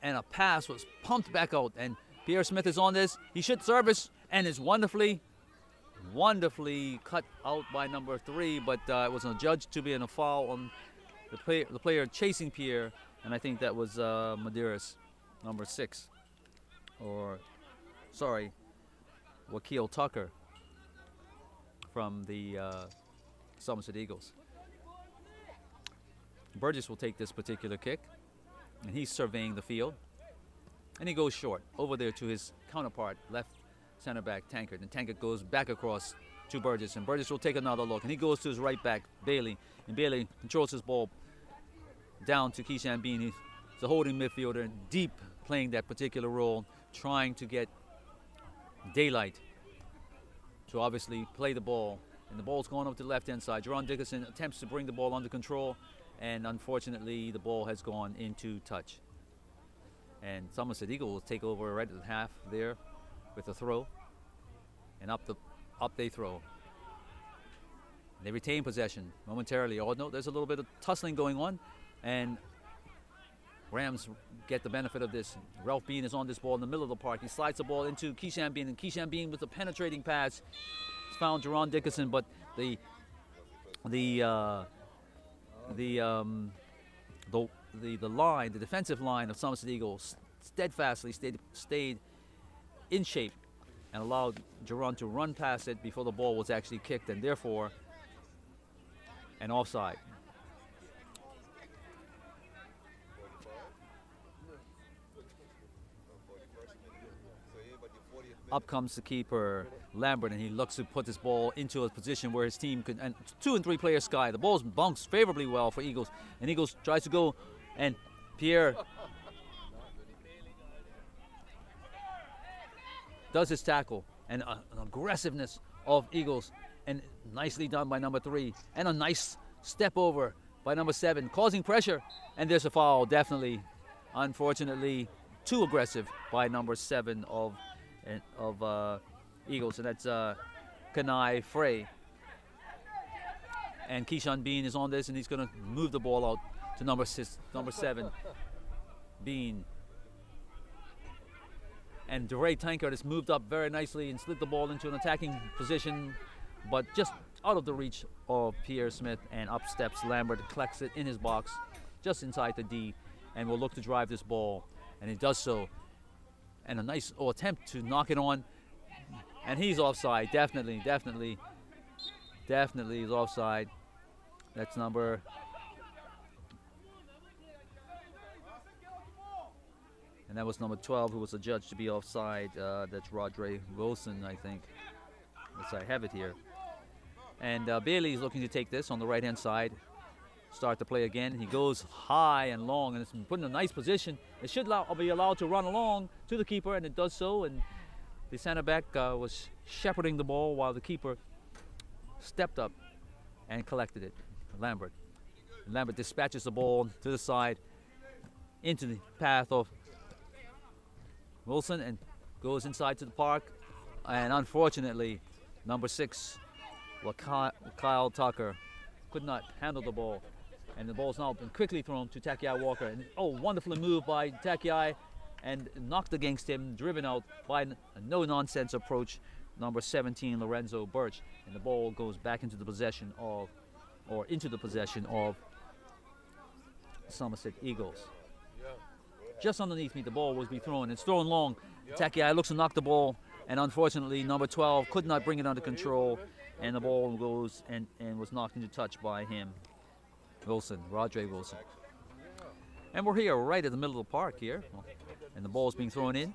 Speaker 1: And a pass was pumped back out. And Pierre Smith is on this. He should service and is wonderfully cut out by number 3, but it was adjudged to be in a foul on the player chasing Pierre, and I think that was Medeiros, number 6, Wakil Tucker from the Somerset Eagles. Burgess will take this particular kick, and he's surveying the field, and he goes short over there to his counterpart, left center back Tankard, and Tankard goes back across to Burgess, and Burgess will take another look, and he goes to his right back, Bailey, and Bailey controls his ball down to Keishan Bean. He's a holding midfielder, deep, playing that particular role, trying to get daylight to obviously play the ball, and the ball's going up to the left-hand side. Jerron Dickerson attempts to bring the ball under control, and unfortunately the ball has gone into touch. And Somerset Eagle will take over right at the half there with a throw, and up they throw. They retain possession momentarily. Oh no, there's a little bit of tussling going on, and Rams get the benefit of this. Ralph Bean is on this ball in the middle of the park. He slides the ball into Keishan Bean, and Keishan Bean with a penetrating pass found Jerron Dickerson, but the defensive line of Somerset Eagles steadfastly stayed in shape and allowed Jerron to run past it before the ball was actually kicked, and therefore an offside. Up comes the keeper, Lambert, and he looks to put this ball into a position where his team could, and 2 and 3 player sky. The ball's bounced favorably well for Eagles, and Eagles tries to go, and Pierre does his tackle, and an aggressiveness of Eagles, and nicely done by number 3, and a nice step over by number 7, causing pressure, and there's a foul, definitely, unfortunately, too aggressive by number 7 of Eagles, and that's Kanai Frey. And Keyshawn Bean is on this, and he's going to move the ball out to number 7, Bean. And DeRay Tankard has moved up very nicely and slid the ball into an attacking position, but just out of the reach of Pierre Smith, and up steps Lambert, collects it in his box, just inside the D, and will look to drive this ball, and he does so. And a nice attempt to knock it on, and he's offside. Definitely he's offside. That's number, and that was number 12 who was adjudged to be offside. That's Rodre Wilson, I think. Yes, I have it here. And Bailey is looking to take this on the right-hand side. Start the play again. He goes high and long, and it's been put in a nice position. It should be allowed to run along to the keeper, and it does so. And the center back was shepherding the ball while the keeper stepped up and collected it. Lambert. And Lambert dispatches the ball to the side into the path of Wilson and goes inside to the park. And unfortunately, number 6, Kyle Tucker, could not handle the ball. And the ball's now been quickly thrown to Takiai Walker. And wonderfully moved by Takiai, and knocked against him, driven out by a no-nonsense approach, number 17, Lorenzo Birch. And the ball goes back into the possession of Somerset Eagles. Just underneath me, the ball was thrown. It's thrown long. Takiai looks to knock the ball, and unfortunately, number 12 could not bring it under control, and the ball goes and was knocked into touch by him. Rodre Wilson. And we're here right at the middle of the park here. And the ball's being thrown in.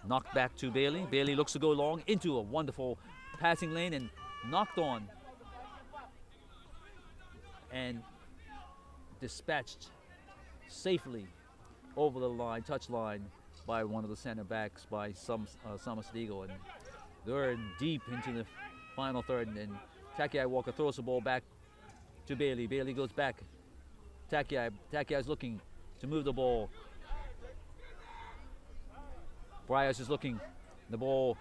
Speaker 1: Knocked back to Bailey. Bailey looks to go long into a wonderful passing lane and knocked on. And dispatched safely over the line, touch line, by one of the center backs by Somerset Eagle. And they're deep into the final third. And Takiai Walker throws the ball back to Bailey. Bailey goes back. Takiai's looking to move the ball. Bryars is looking. The ball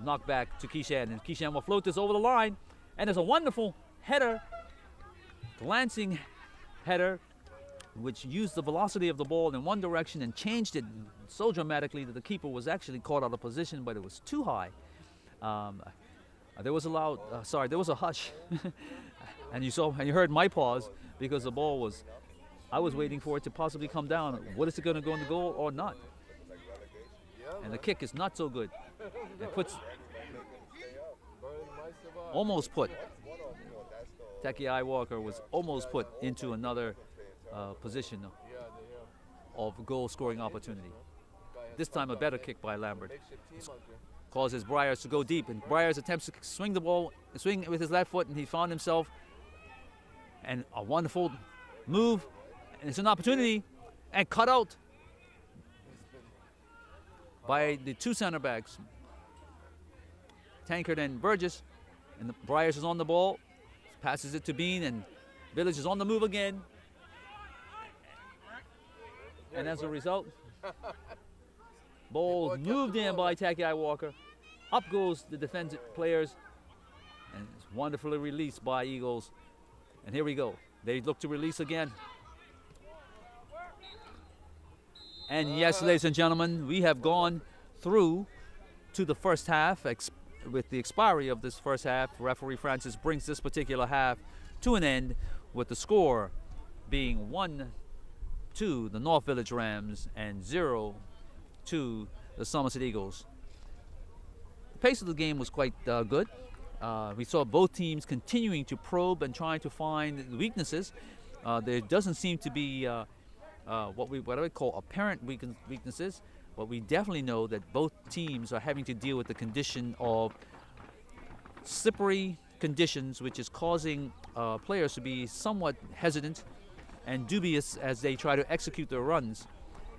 Speaker 1: knocked back to Keyshan, and Keyshan will float this over the line. And there's a wonderful header, glancing header, which used the velocity of the ball in one direction and changed it so dramatically that the keeper was actually caught out of position, but it was too high. There was a hush. And you heard my pause, because the ball was, I was waiting for it to possibly come down. What is it going to go in the goal or not? And the kick is not so good. It puts, almost put, Takiai Walker was almost put into another position of goal scoring opportunity. This time a better kick by Lambert. Causes Bryars to go deep, and Bryars attempts to swing the ball, swing with his left foot, and he found himself, and a wonderful move, and it's an opportunity, and cut out by the 2 center backs, Tankard and Burgess, and the Bryars is on the ball, passes it to Bean, and Village is on the move again, and as a result, ball moved in by Takiai Walker. Up goes the defensive players, and it's wonderfully released by Eagles. And here we go. They look to release again. And yes, ladies and gentlemen, we have gone through to the first half. With the expiry of this first half, referee Francis brings this particular half to an end, with the score being 1-2 the North Village Rams and 0-2 the Somerset Eagles. The pace of the game was quite good. We saw both teams continuing to probe and trying to find weaknesses. There doesn't seem to be what I would call apparent weaknesses. but we definitely know that both teams are having to deal with the condition of slippery conditions, which is causing players to be somewhat hesitant and dubious as they try to execute their runs.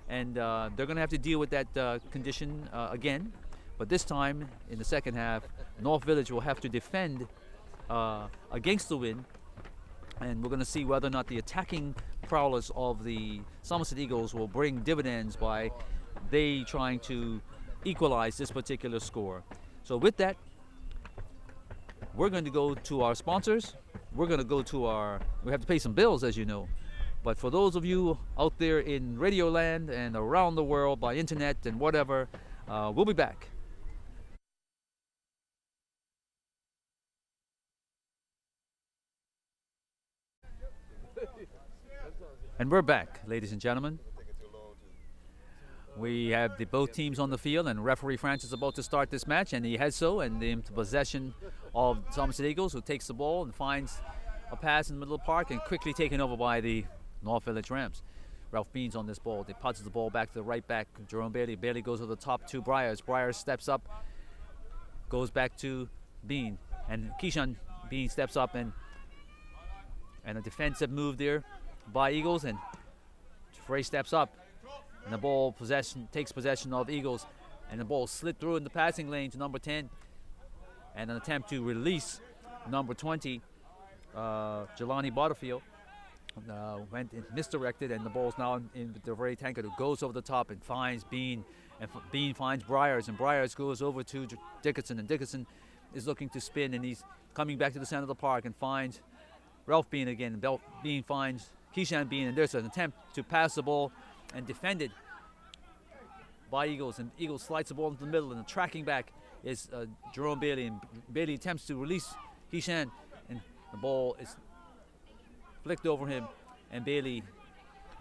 Speaker 1: And they're going to have to deal with that condition again. But this time, in the second half, North Village will have to defend against the wind. And we're going to see whether or not the attacking prowess of the Somerset Eagles will bring dividends by they trying to equalize this particular score. So with that, we're going to go to our sponsors. We're going to go to we have to pay some bills, as you know. But for those of you out there in Radio Land and around the world by internet and whatever, we'll be back. And we're back, ladies and gentlemen. We have both teams on the field, and referee Francis is about to start this match, and he has so, and into possession of Somerset Eagles, who takes the ball and finds a pass in the middle of the park and quickly taken over by the North Village Rams. Ralph Beans on this ball. They punches the ball back to the right back, Jerome Bailey. Bailey goes to the top to Briars. Briars steps up, goes back to Bean, and Keyshawn Bean steps up, and a defensive move there by Eagles, and Frey steps up, and the ball takes possession of Eagles, and the ball slid through in the passing lane to number 10, and an attempt to release number 20, Jelani Butterfield, went misdirected, and the ball's now in the DeVray Tankard, who goes over the top and finds Bean, and Bean finds Briars, and Briars goes over to Dickinson, and Dickinson is looking to spin, and he's coming back to the center of the park and finds Ralph Bean again. Bean finds Keyshawn Bean, and there's an attempt to pass the ball and defended by Eagles, and Eagles slides the ball into the middle, and the tracking back is Jerome Bailey, and Bailey attempts to release Keyshawn, and the ball is flicked over him, and Bailey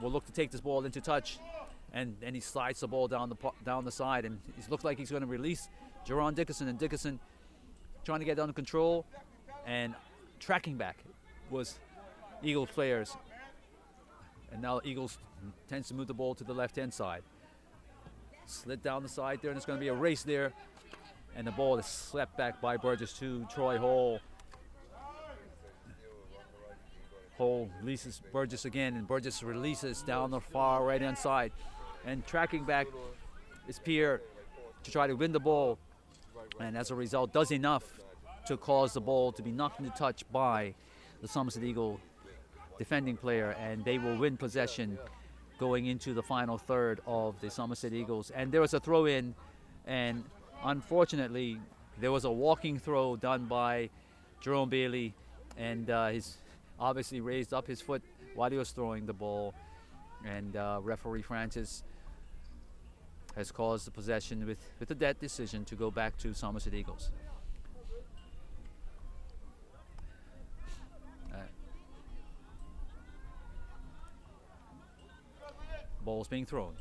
Speaker 1: will look to take this ball into touch, and he slides the ball down the side, and it looks like he's going to release Jerron Dickinson, and Dickinson trying to get under control, and tracking back was Eagles players, and now Eagles tends to move the ball to the left-hand side. Slid down the side there, and it's going to be a race there, and the ball is swept back by Burgess to Troy Hall. Hall releases Burgess again, and Burgess releases down the far right-hand side, and tracking back is Pierre to try to win the ball, and as a result does enough to cause the ball to be knocked into touch by the Somerset Eagle defending player, and they will win possession going into the final third of the Somerset Eagles. And there was a throw-in, and unfortunately there was a walking throw done by Jerome Bailey, and he's obviously raised up his foot while he was throwing the ball, and referee Francis has caused the possession with that decision to go back to Somerset Eagles. Ball's being thrown.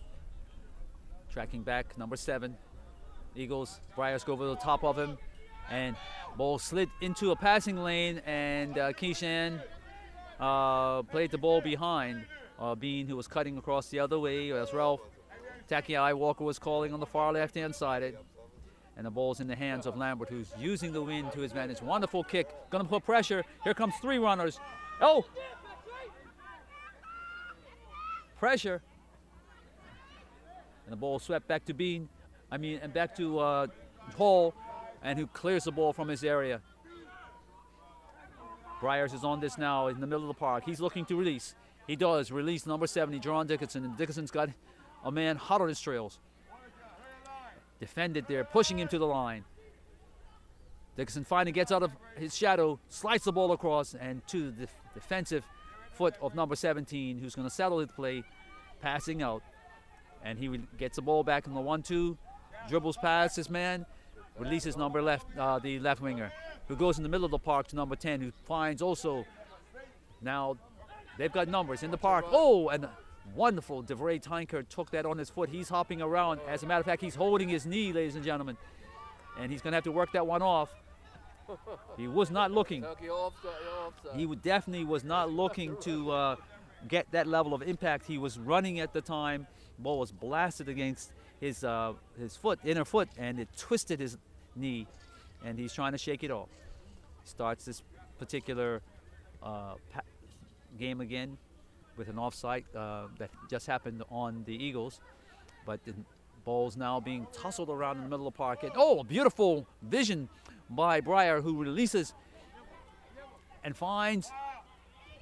Speaker 1: Tracking back, number 7. Eagles, Briars go over the top of him, and ball slid into a passing lane, and Keyshawn played the ball behind Bean, who was cutting across the other way, as Ralph Takiai Walker was calling on the far left-hand side. And the ball's in the hands of Lambert, who's using the wind to his advantage. Wonderful kick, gonna put pressure. Here comes 3 runners. Oh! Pressure. And the ball swept back to Bean, and back to Hall, and who clears the ball from his area. Briars is on this now in the middle of the park. He's looking to release. He does release number 70, Jerron Dickinson, and Dickinson's got a man hot on his trails. Defended there, pushing him to the line. Dickinson finally gets out of his shadow, slides the ball across, and to the defensive foot of number 17, who's going to settle the play, passing out. And he gets the ball back in the 1-2, dribbles past his man, releases the left winger, who goes in the middle of the park to number 10, who finds also, now they've got numbers in the park. Oh, and wonderful, DeVray Tankard took that on his foot. He's hopping around. As a matter of fact, he's holding his knee, ladies and gentlemen, and he's going to have to work that one off. He was not looking. He definitely was not looking to get that level of impact. He was running at the time. Ball was blasted against his foot, inner foot, and it twisted his knee, and he's trying to shake it off. Starts this particular game again with an offside that just happened on the Eagles, but the ball's now being tussled around in the middle of the park. And, oh, a beautiful vision by Breyer, who releases and finds,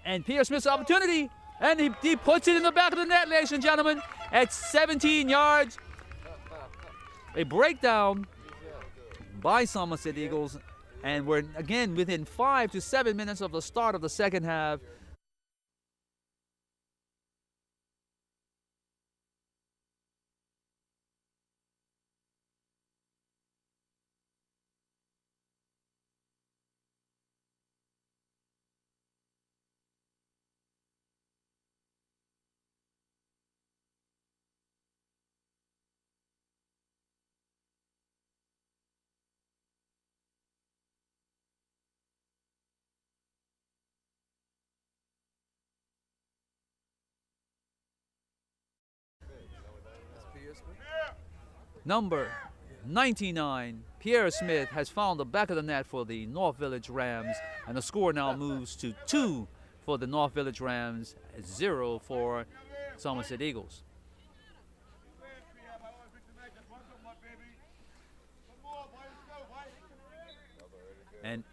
Speaker 1: and Pierre Smith's opportunity, and he puts it in the back of the net, ladies and gentlemen, at 17 yards. A breakdown by Somerset Eagles, and we're again within 5 to 7 minutes of the start of the second half. Number 99, Pierre Smith, has found the back of the net for the North Village Rams, and the score now moves to 2 for the North Village Rams, 0 for Somerset Eagles. And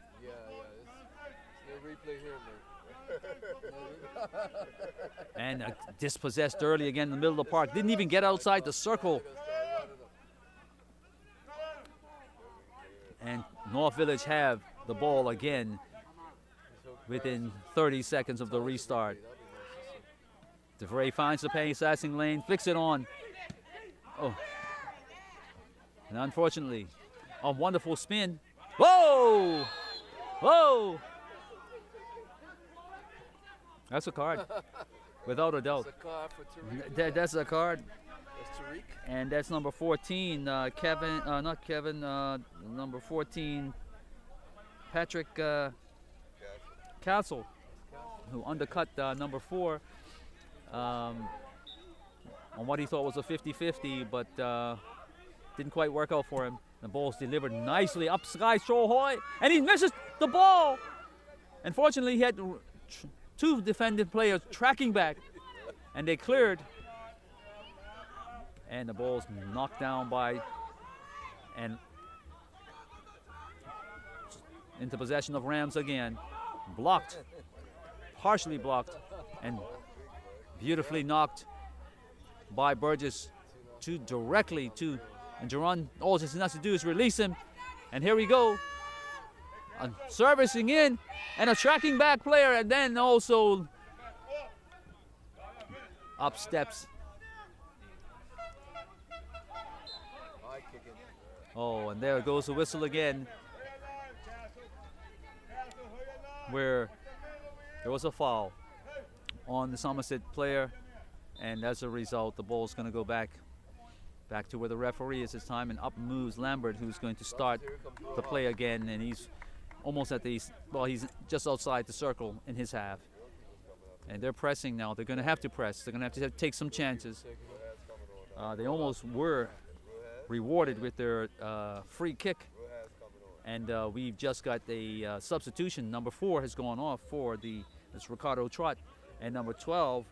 Speaker 1: and dispossessed early again in the middle of the park. Didn't even get outside the circle. And North Village have the ball again within 30 seconds of the restart. DeVray finds the passing lane, flicks it on. Oh. And unfortunately, a wonderful spin. Whoa! Whoa! That's a card, without a doubt.
Speaker 2: That's a card for Tariq.
Speaker 1: That's a card.
Speaker 2: That's Tariq.
Speaker 1: And that's number 14, Kevin, not Kevin, number 14, Patrick Castle, who undercut number 4 on what he thought was a 50-50, but didn't quite work out for him. The ball's delivered nicely up sky, so high, and he misses the ball. Unfortunately, he had 2 defending players tracking back, and they cleared. And the ball's knocked down by and into possession of Rams again. Blocked, partially blocked, and beautifully knocked by Burgess directly to, and Jerron, all he has to do is release him. And here we go. A servicing in and a tracking back player, and then also up steps. Oh, and there goes the whistle again, where there was a foul on the Somerset player, and as a result, the ball's going to go back to where the referee is this time, and up moves Lambert, who's going to start the play again, and he's almost at the, well, he's just outside the circle in his half. And they're pressing now. They're going to have to press. They're going to have to take some chances. They almost were rewarded with their free kick. And we've just got a substitution. Number 4 has gone off for this Ricardo Trott. And number 12,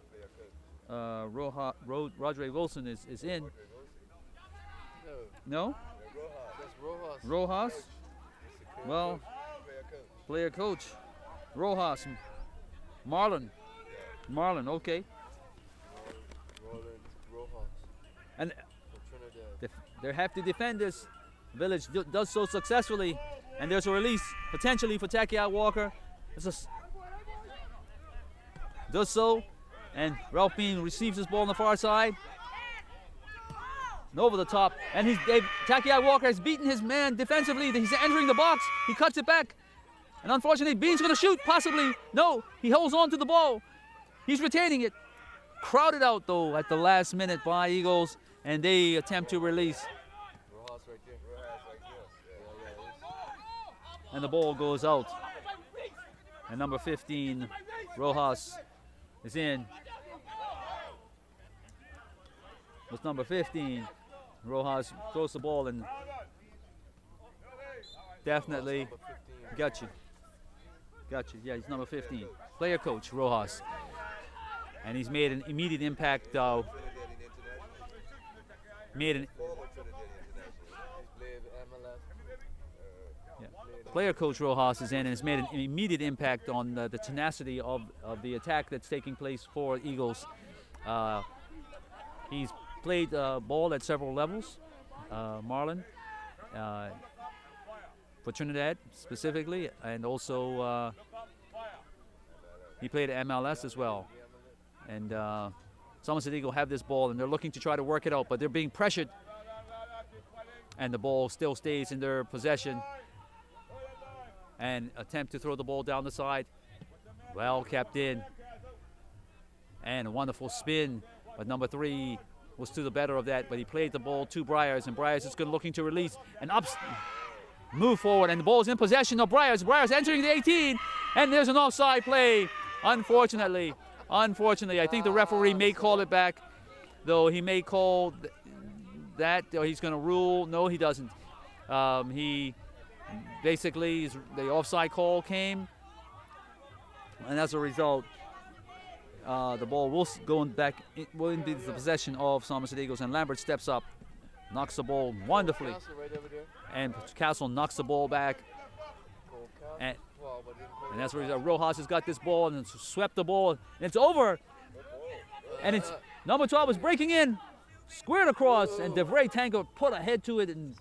Speaker 1: Rodre Wilson is in. No? Rojas? Well, player coach. Rojas. Marlon, okay. And they have to defend this. Village does so successfully, and there's a release potentially for Takiat Walker. Does so, and Ralph Bean receives his ball on the far side. And over the top, and Takiat Walker has beaten his man defensively. He's entering the box. He cuts it back, and unfortunately, Bean's going to shoot, possibly. No, he holds on to the ball. He's retaining it. Crowded out, though, at the last minute by Eagles, and they attempt to release. And the ball goes out. And number 15, Rojas, is in. With number 15, Rojas throws the ball and definitely
Speaker 2: Number 15.
Speaker 1: got you. Got you. Yeah, he's number 15. Player coach Rojas. And he's made an immediate impact. Made an player coach Rojas is in and has made an immediate impact on the tenacity of the attack that's taking place for Eagles. He's played ball at several levels, Marlon, for Trinidad specifically, and also he played at MLS as well. And Somerset Eagle have this ball, and they're looking to try to work it out, but they're being pressured, and the ball still stays in their possession. And attempt to throw the ball down the side. Well kept in. And a wonderful spin. But number 3 was to the better of that. But he played the ball to Briars. And Briars is good looking to release. And move forward. And the ball's in possession of Briars. Briars entering the 18. And there's an offside play. Unfortunately. I think the referee may call it back. Though he may call that. Or he's going to rule. No, he doesn't. Basically, the offside call came, and as a result, the ball will go will be the possession of Somerset Eagles, and Lambert steps up, knocks the ball wonderfully, and Castle knocks the ball back, and as a result, Rojas has got this ball and swept the ball, and it's over, and it's number 12 is breaking in, squared across, and DeVray Tango put a head to it and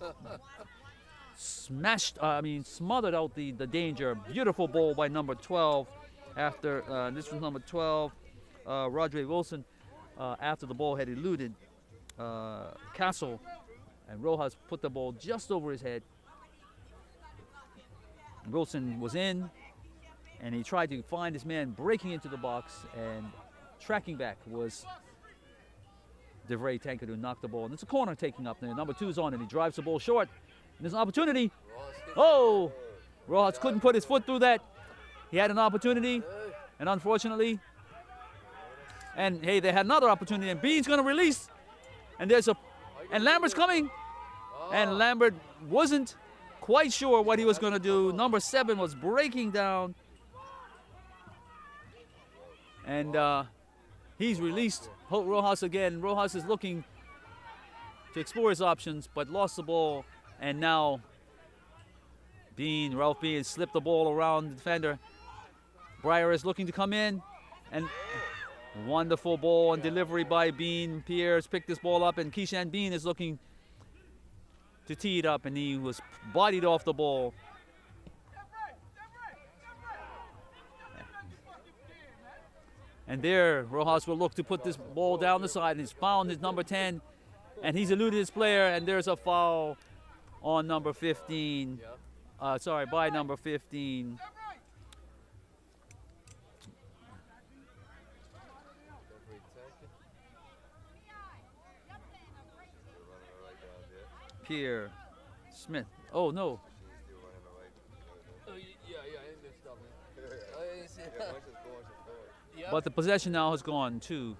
Speaker 1: smothered out the danger. Beautiful ball by number 12. After this was number 12, Rodri Wilson. After the ball had eluded Castle, and Rojas put the ball just over his head. Wilson was in, and he tried to find his man breaking into the box, and tracking back was DeVray Tanker to knock the ball. And it's a corner taking up there. Number 2's on, and he drives the ball short. And there's an opportunity. Oh! Rojas couldn't put his foot through that. He had an opportunity, and unfortunately, and hey, they had another opportunity, and Bean's going to release. And and Lambert's coming. And Lambert wasn't quite sure what he was going to do. Number 7 was breaking down. And he's released Rojas again. Rojas is looking to explore his options, but lost the ball. And now Ralph Bean slipped the ball around the defender. Breyer is looking to come in, and wonderful ball and delivery by Bean. Pierre's picked this ball up, and Keyshawn Bean is looking to tee it up, and he was bodied off the ball. And there, Rojas will look to put this ball down the side, and he's found his number 10, and he's eluded his player, and there's a foul on number 15. By number 15. Pierre Smith. Oh, no. But the possession now has gone to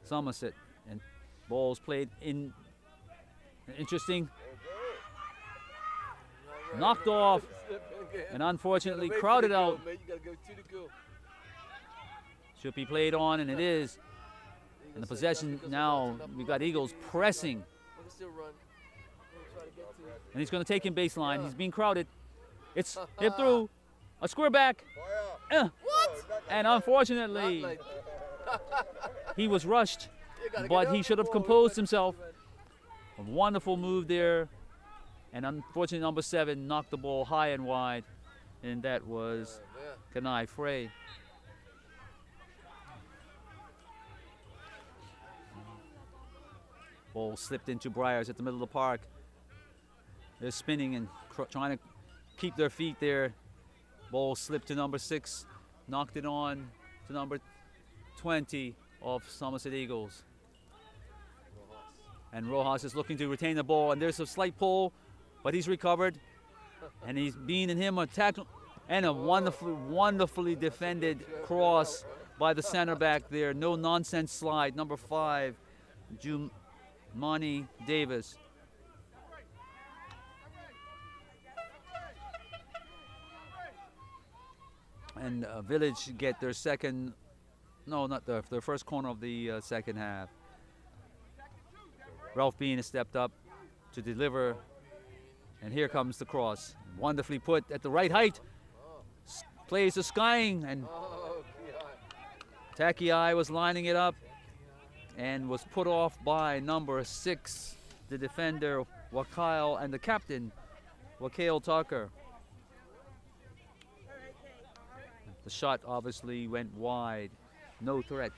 Speaker 1: Somerset, and balls played in. Interesting. Knocked off, and unfortunately crowded out. Should be played on, and it is. And the possession now, we've got Eagles pressing. And he's going to take him baseline. He's being crowded. It's hit through. A square back. And unfortunately, he was rushed, but he should have composed himself. A wonderful move there. And unfortunately, number 7 knocked the ball high and wide. And that was Kanai Frey. Ball slipped into Briars at the middle of the park. They're spinning and trying to keep their feet there. Ball slipped to number 6, knocked it on to number 20 of Somerset Eagles. And Rojas is looking to retain the ball, and there's a slight pull, but he's recovered. And he's Bean and him attack, and a wonderfully defended cross by the center back there. No nonsense slide, number 5 Jumani Davis. And Village get their second, no, not their first corner of the second half. Ralph Bean has stepped up to deliver, and here comes the cross. Wonderfully put at the right height. Plays the skying, and Takiai was lining it up and was put off by number 6, the defender, Wakile, and the captain, Wakale Tucker. The shot obviously went wide. No threat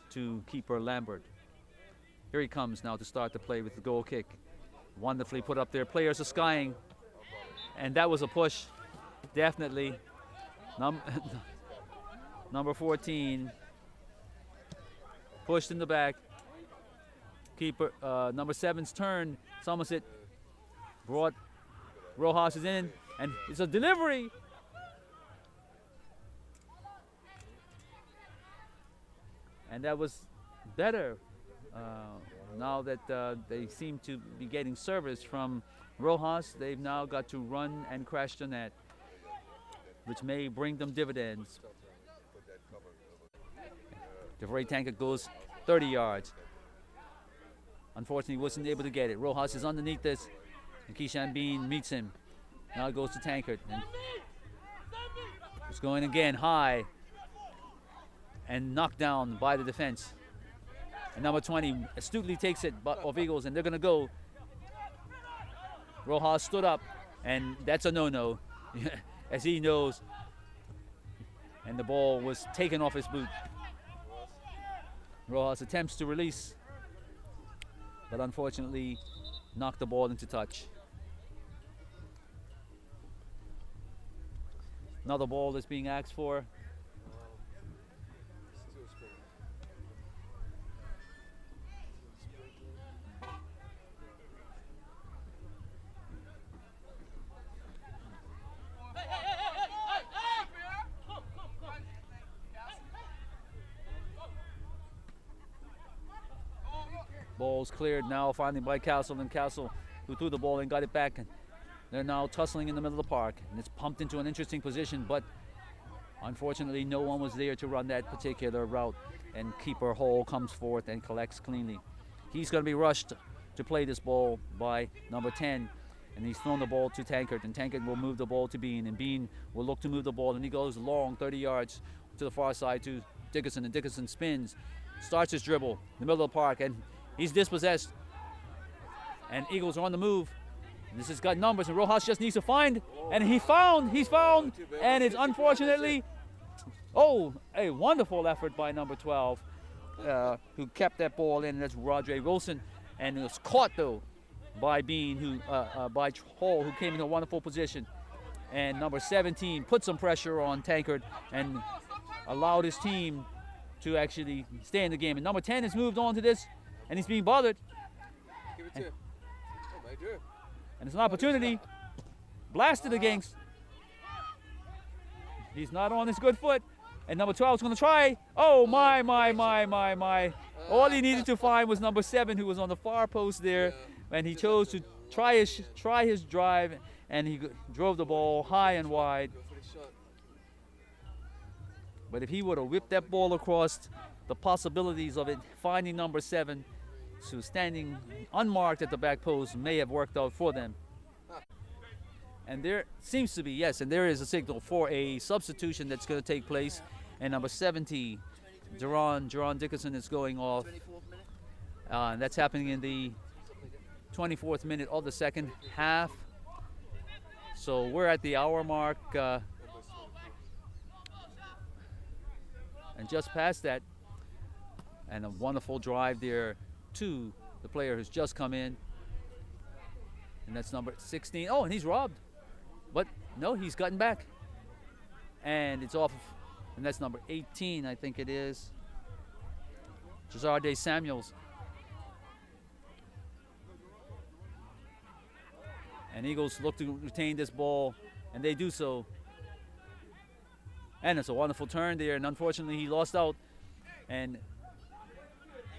Speaker 1: to keeper Lambert. Here he comes now to start the play with the goal kick. Wonderfully put up there. Players are skying. And that was a push, definitely. Number 14 pushed in the back. Keeper, number 7's turn. Somerset brought Rojas is in, and it's a delivery. And that was better. Now that they seem to be getting service from Rojas, they've now got to run and crash the net, which may bring them dividends. DeVray Tankard goes 30 yards. Unfortunately, wasn't able to get it. Rojas is underneath this, and Keishan Bean meets him. Now it goes to Tankard. And it's going again high and knocked down by the defense. And number 20 astutely takes it off Eagles, and they're going to go. Rojas stood up, and that's a no-no, as he knows. And the ball was taken off his boot. Rojas attempts to release, but unfortunately knocked the ball into touch. Another ball is being asked for. Ball's cleared now finally by Castle, and Castle who threw the ball and got it back. And they're now tussling in the middle of the park, and it's pumped into an interesting position, but unfortunately no one was there to run that particular route, and keeper Hall comes forth and collects cleanly. He's going to be rushed to play this ball by number 10, and he's thrown the ball to Tankard, and Tankard will move the ball to Bean, and Bean will look to move the ball, and he goes long 30 yards to the far side to Dickerson, and Dickerson spins, starts his dribble in the middle of the park, and he's dispossessed, and Eagles are on the move. This has got numbers, and Rojas just needs to find, and he's found, and it's unfortunately, a wonderful effort by number 12, who kept that ball in, and that's Rodre Wilson, and it was caught though by Bean, by Hall, who came in a wonderful position, and number 17 put some pressure on Tankard and allowed his team to actually stay in the game, and number 10 has moved on to this, and he's being bothered.
Speaker 2: Give it to him. Oh, my dear.
Speaker 1: And it's an opportunity. Blasted against. He's not on his good foot. And number 12 is going to try. Oh, my. All he needed to find was number 7, who was on the far post there. And he chose to try his drive. And he drove the ball high and wide. But if he would have whipped that ball across, the possibilities of it finding number 7, so standing unmarked at the back post, may have worked out for them. And there seems to be, yes, and there is a signal for a substitution that's going to take place. And number 70, Jerron Dickerson is going off. And that's happening in the 24th minute of the second half. So we're at the hour mark. And just past that. And a wonderful drive there to the player who's just come in. And that's number 16. Oh, and he's robbed. But no, he's gotten back. And it's off, and that's number 18, I think it is. Jazarde Samuels. And Eagles look to retain this ball, and they do so. And it's a wonderful turn there, and unfortunately he lost out. And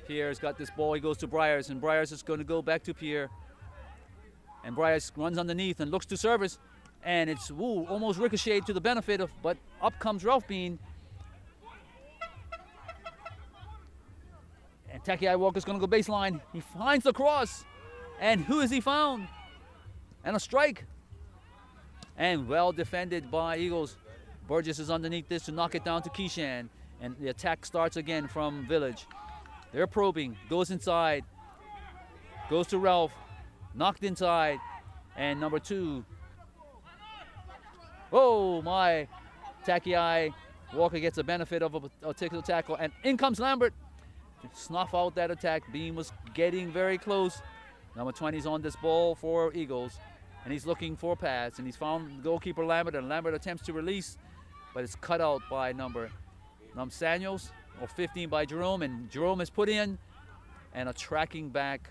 Speaker 1: Pierre's got this ball. He goes to Briars, and Briars is going to go back to Pierre. And Briars runs underneath and looks to service. And it's almost ricocheted to the benefit of, but up comes Ralph Bean. And Takiai Walker's going to go baseline. He finds the cross. And who has he found? And a strike. And well defended by Eagles. Burgess is underneath this to knock it down to Keyshan. And the attack starts again from Village. They're probing. Goes inside. Goes to Ralph. Knocked inside. And number 2. Oh, my. Takiai Walker gets the benefit of a tackle. And in comes Lambert. Snuff out that attack. Bean was getting very close. Number 20 is on this ball for Eagles. And he's looking for a pass. And he's found goalkeeper Lambert. And Lambert attempts to release. But it's cut out by number Samuels. Or 15 by Jerome. And Jerome is put in. And a tracking back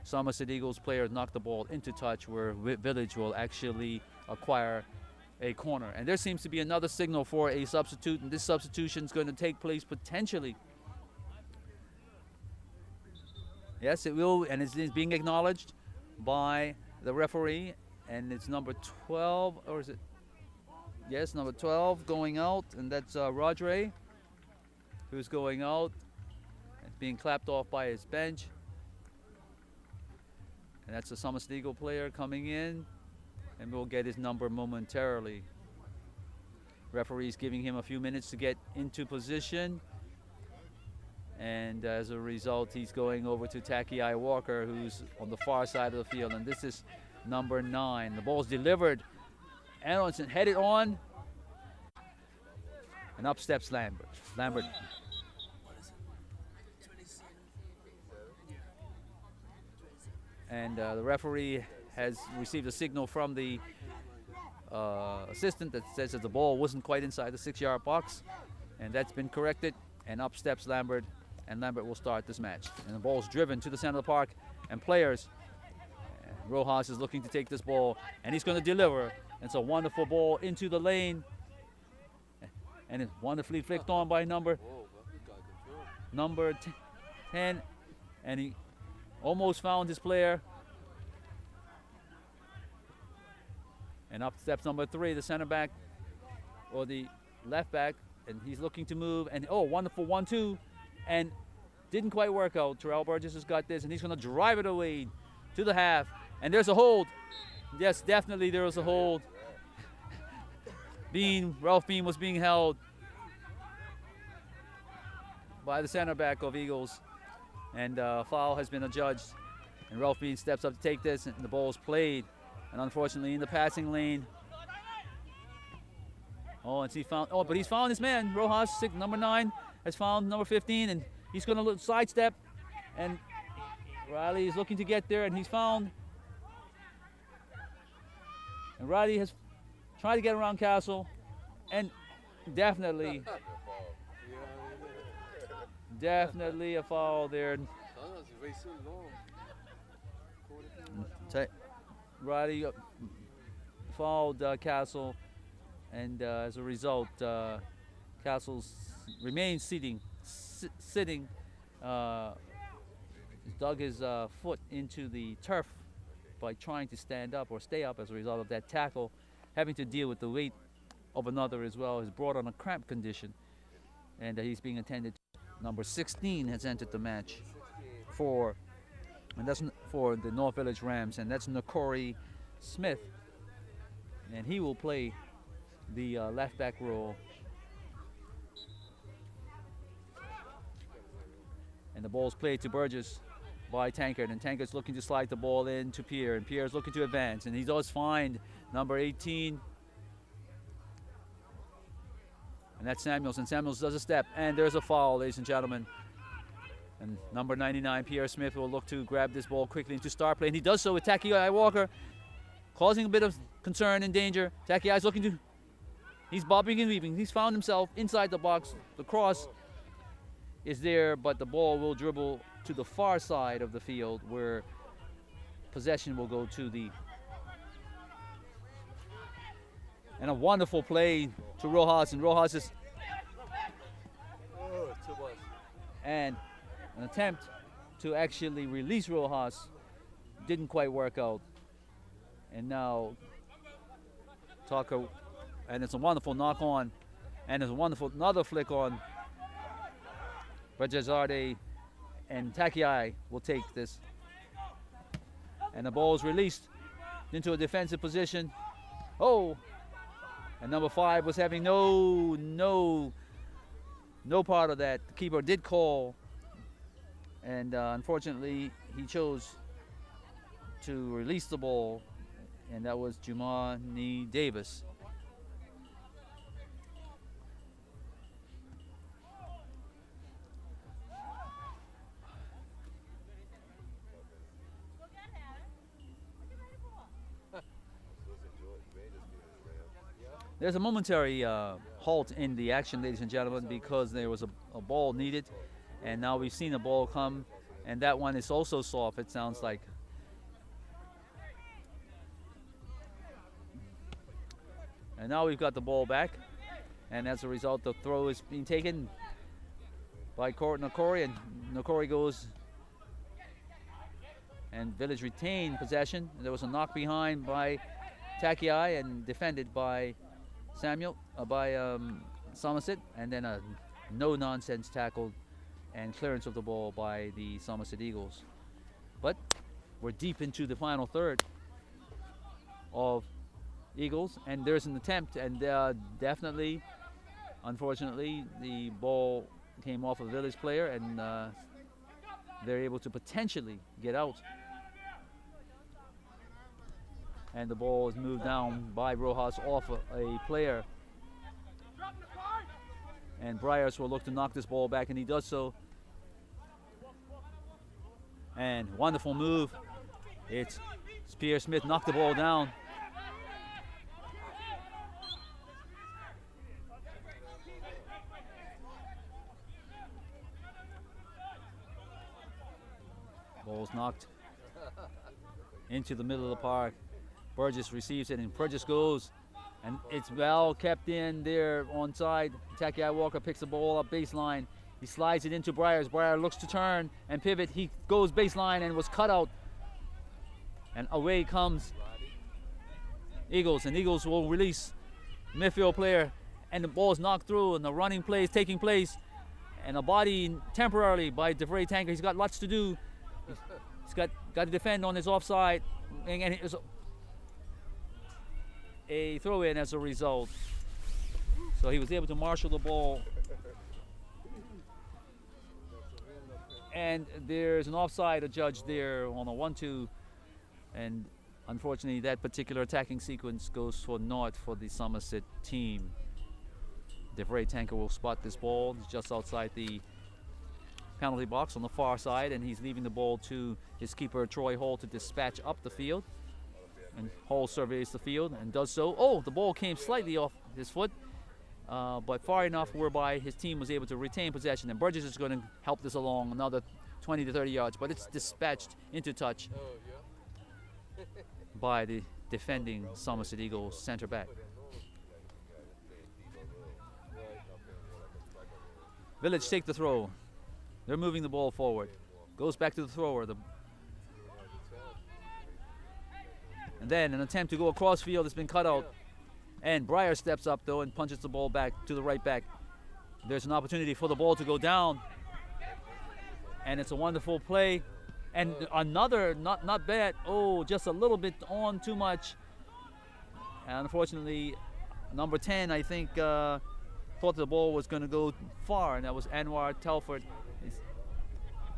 Speaker 1: Somerset Eagles player knocked the ball into touch where Village will actually acquire a corner. And there seems to be another signal for a substitute. And this substitution is going to take place potentially. Yes, it will, and it's being acknowledged by the referee, and it's number 12, or is it? Yes, number 12 going out, and that's Rodre, who's going out. It's being clapped off by his bench. And that's a Somerset Eagle player coming in, and we'll get his number momentarily. Referee's giving him a few minutes to get into position. And as a result, he's going over to Takiai Walker, who's on the far side of the field. And this is number 9. The ball's delivered. Aronson headed on. And up steps Lambert. Lambert. And the referee has received a signal from the assistant that says that the ball wasn't quite inside the 6-yard box. And that's been corrected. And up steps Lambert. And Lambert will start this match. And the ball's driven to the center of the park. And players, Rojas is looking to take this ball. And he's going to deliver. It's a wonderful ball into the lane. And it's wonderfully flicked on by number 10. And he almost found his player. And up steps number 3, the center back, or the left back. And he's looking to move. And oh, wonderful 1-2. And didn't quite work out. Terrell Burgess has got this, and he's going to drive it away to the half. And there's a hold. Yes, definitely there was a hold. Ralph Bean was being held by the center back of Eagles. And foul has been adjudged. And Ralph Bean steps up to take this, and the ball's played. And unfortunately in the passing lane. Oh, and but he's found his man. Rojas, number 9. Has found number 15, and he's going to sidestep, and Riley is looking to get there, and he's found. And Riley has tried to get around Castle, and definitely a foul there. Riley fouled Castle, and as a result, Castle's remains sitting. Dug his foot into the turf by trying to stand up or stay up as a result of that tackle. Having to deal with the weight of another as well. He's brought on a cramp condition, and he's being attended. Number 16 has entered the match for the North Village Rams, and that's Nakori Smith, and he will play the left back role. And the ball's played to Burgess by Tankard. And Tankard's looking to slide the ball in to Pierre. And Pierre's looking to advance. And he does find number 18. And that's Samuels. And Samuels does a step. And there's a foul, ladies and gentlemen. And number 99, Pierre Smith, will look to grab this ball quickly into star play. And he does so with Takiai Walker, causing a bit of concern and danger. Takiai's looking to... He's bobbing and weaving. He's found himself inside the box. The cross is there, but the ball will dribble to the far side of the field where possession will go to the... And a wonderful play to Rojas, and Rojas is... And An attempt to actually release Rojas didn't quite work out. And now Tucker, and it's a wonderful knock on, and it's a wonderful another flick on. Bajazade and Takiai will take this. And the ball is released into a defensive position. Oh, and number 5 was having no part of that. The keeper did call, and unfortunately he chose to release the ball, and that was Jumani Davis. There's a momentary halt in the action, ladies and gentlemen, because there was a ball needed, and now we've seen a ball come, and that one is also soft, it sounds like. And now we've got the ball back, and as a result, the throw is being taken by Nokori, and Nokori goes, and Village retained possession. There was a knock behind by Takiai and defended by Somerset, and then a no-nonsense tackle and clearance of the ball by the Somerset Eagles. But we're deep into the final third of Eagles, and there's an attempt, and definitely, unfortunately, the ball came off a Village player, and they're able to potentially get out. And the ball is moved down by Rojas off a player. And Briars will look to knock this ball back, and he does so. And wonderful move. It's Pierre Smith knocked the ball down. Ball's knocked into the middle of the park. Burgess receives it, and Burgess goes, and it's well kept in there onside. Takiai Walker picks the ball up baseline. He slides it into Briars. Briar looks to turn and pivot. He goes baseline and was cut out. And away comes Eagles, and Eagles will release midfield player, and the ball is knocked through, and the running play is taking place, and a body temporarily by DeVray Tanker. He's got lots to do. He's got to defend on his offside, and it was a throw-in as a result. So he was able to marshal the ball. And there's an offside adjudged there on a 1-2, and unfortunately that particular attacking sequence goes for naught for the Somerset team. DeVray Tanker will spot this ball. He's just outside the penalty box on the far side, and he's leaving the ball to his keeper Troy Hall to dispatch up the field. And Hall surveys the field and does so. Oh, the ball came slightly off his foot, but far enough whereby his team was able to retain possession. And Burgess is going to help this along another 20 to 30 yards, but it's dispatched into touch by the defending Somerset Eagles center back. Village take the throw. They're moving the ball forward. Goes back to the thrower. And then an attempt to go across field has been cut out. And Briar steps up, though, and punches the ball back to the right back. There's an opportunity for the ball to go down. And it's a wonderful play. And another, not bad. Oh, just a little bit on too much. And unfortunately, number 10, I think, thought the ball was going to go far, and that was Anwar Telford.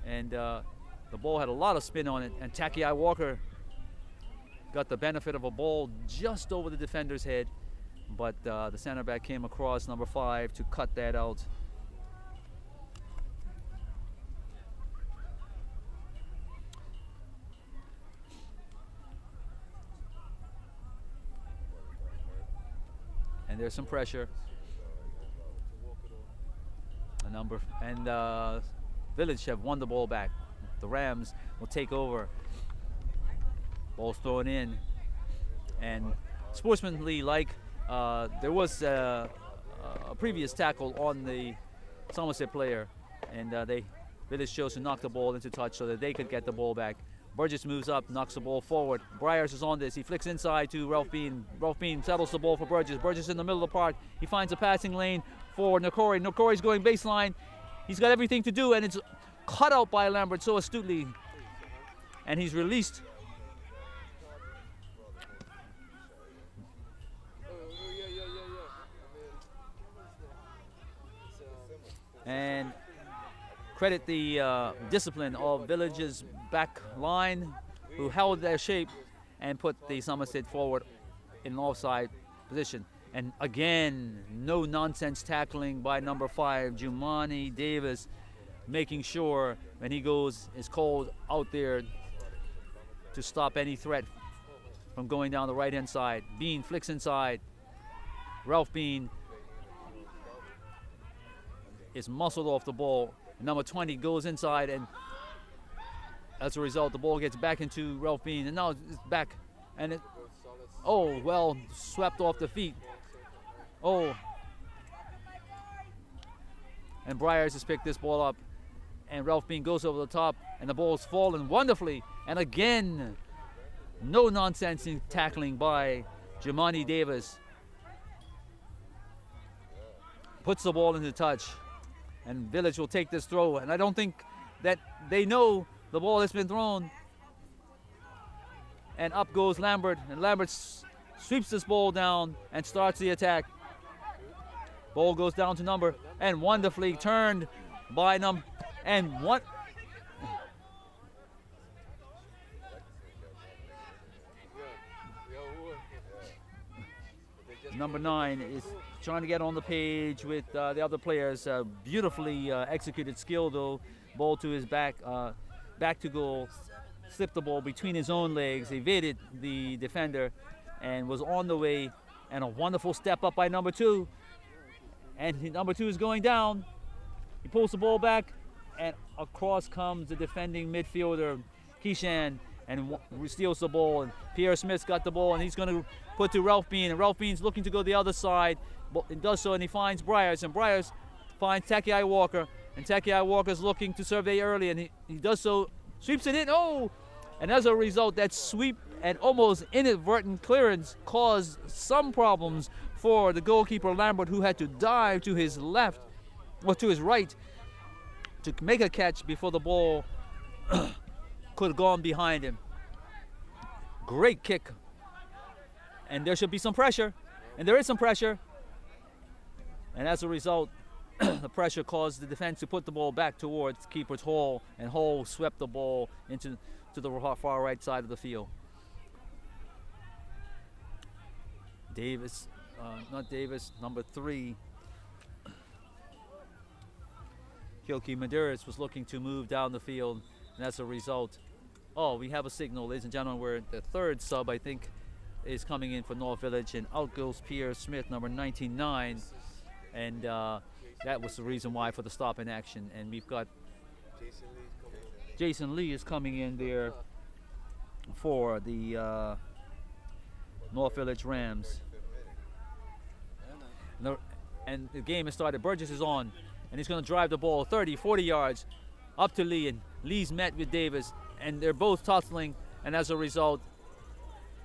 Speaker 1: And the ball had a lot of spin on it, and Takiai Walker got the benefit of a ball just over the defender's head, but the center back came across, number 5, to cut that out. And there's some pressure. Village have won the ball back. The Rams will take over. Ball's thrown in, and sportsmanly like, there was a previous tackle on the Somerset player, and they Village chose to knock the ball into touch so that they could get the ball back. Burgess moves up, knocks the ball forward. Briars is on this. He flicks inside to Ralph Bean. Ralph Bean settles the ball for Burgess. Burgess in the middle of the park. He finds a passing lane for Nakori. Nakori's going baseline. He's got everything to do, and it's cut out by Lambert so astutely. And he's released. And credit the discipline of Village's back line, who held their shape and put the Somerset forward in an offside position. And again, no nonsense tackling by number 5, Jumani Davis, making sure when he is called out there to stop any threat from going down the right-hand side. Bean flicks inside. Ralph Bean is muscled off the ball. Number 20 goes inside, and as a result, the ball gets back into Ralph Bean, and now it's back, and it, oh, well, swept off the feet. Oh, and Briars has picked this ball up, and Ralph Bean goes over the top, and the ball's fallen wonderfully, and again, no nonsense in tackling by Jumani Davis. Puts the ball into touch, and Village will take this throw, and I don't think that they know the ball has been thrown. And up goes Lambert, and Lambert sweeps this ball down and starts the attack. Ball goes down to number, and wonderfully turned by number 9 is trying to get on the page with the other players. Beautifully executed skill, though. Ball to his back to goal. Slipped the ball between his own legs, evaded the defender, and was on the way. And a wonderful step up by number 2. And number 2 is going down. He pulls the ball back, and across comes the defending midfielder, Keishan, and steals the ball. And Pierre Smith's got the ball, and he's going to put to Ralph Bean. And Ralph Bean's looking to go the other side. He does so, and he finds Briars. And Briars finds Takiai Walker. And Takiai Walker's looking to survey early, and he does so, sweeps it in. Oh! And as a result, that sweep and almost inadvertent clearance caused some problems for the goalkeeper Lambert, who had to dive to his left, or to his right, to make a catch before the ball could have gone behind him. Great kick. And there should be some pressure. And there is some pressure. And as a result, the pressure caused the defense to put the ball back towards keeper's Hall, and Hall swept the ball into the far right side of the field. Number 3. Kyoki Maduris was looking to move down the field, and as a result, we have a signal, ladies and gentlemen, where the 3rd sub, I think, is coming in for North Village, and out goes Pierre Smith, number 99, and that was the reason why for the stop in action. And we've got Jason Lee is coming in there for the North Village Rams. And the game has started. Burgess is on, and he's going to drive the ball 30, 40 yards up to Lee, and Lee's met with Davis, and they're both tussling, and as a result,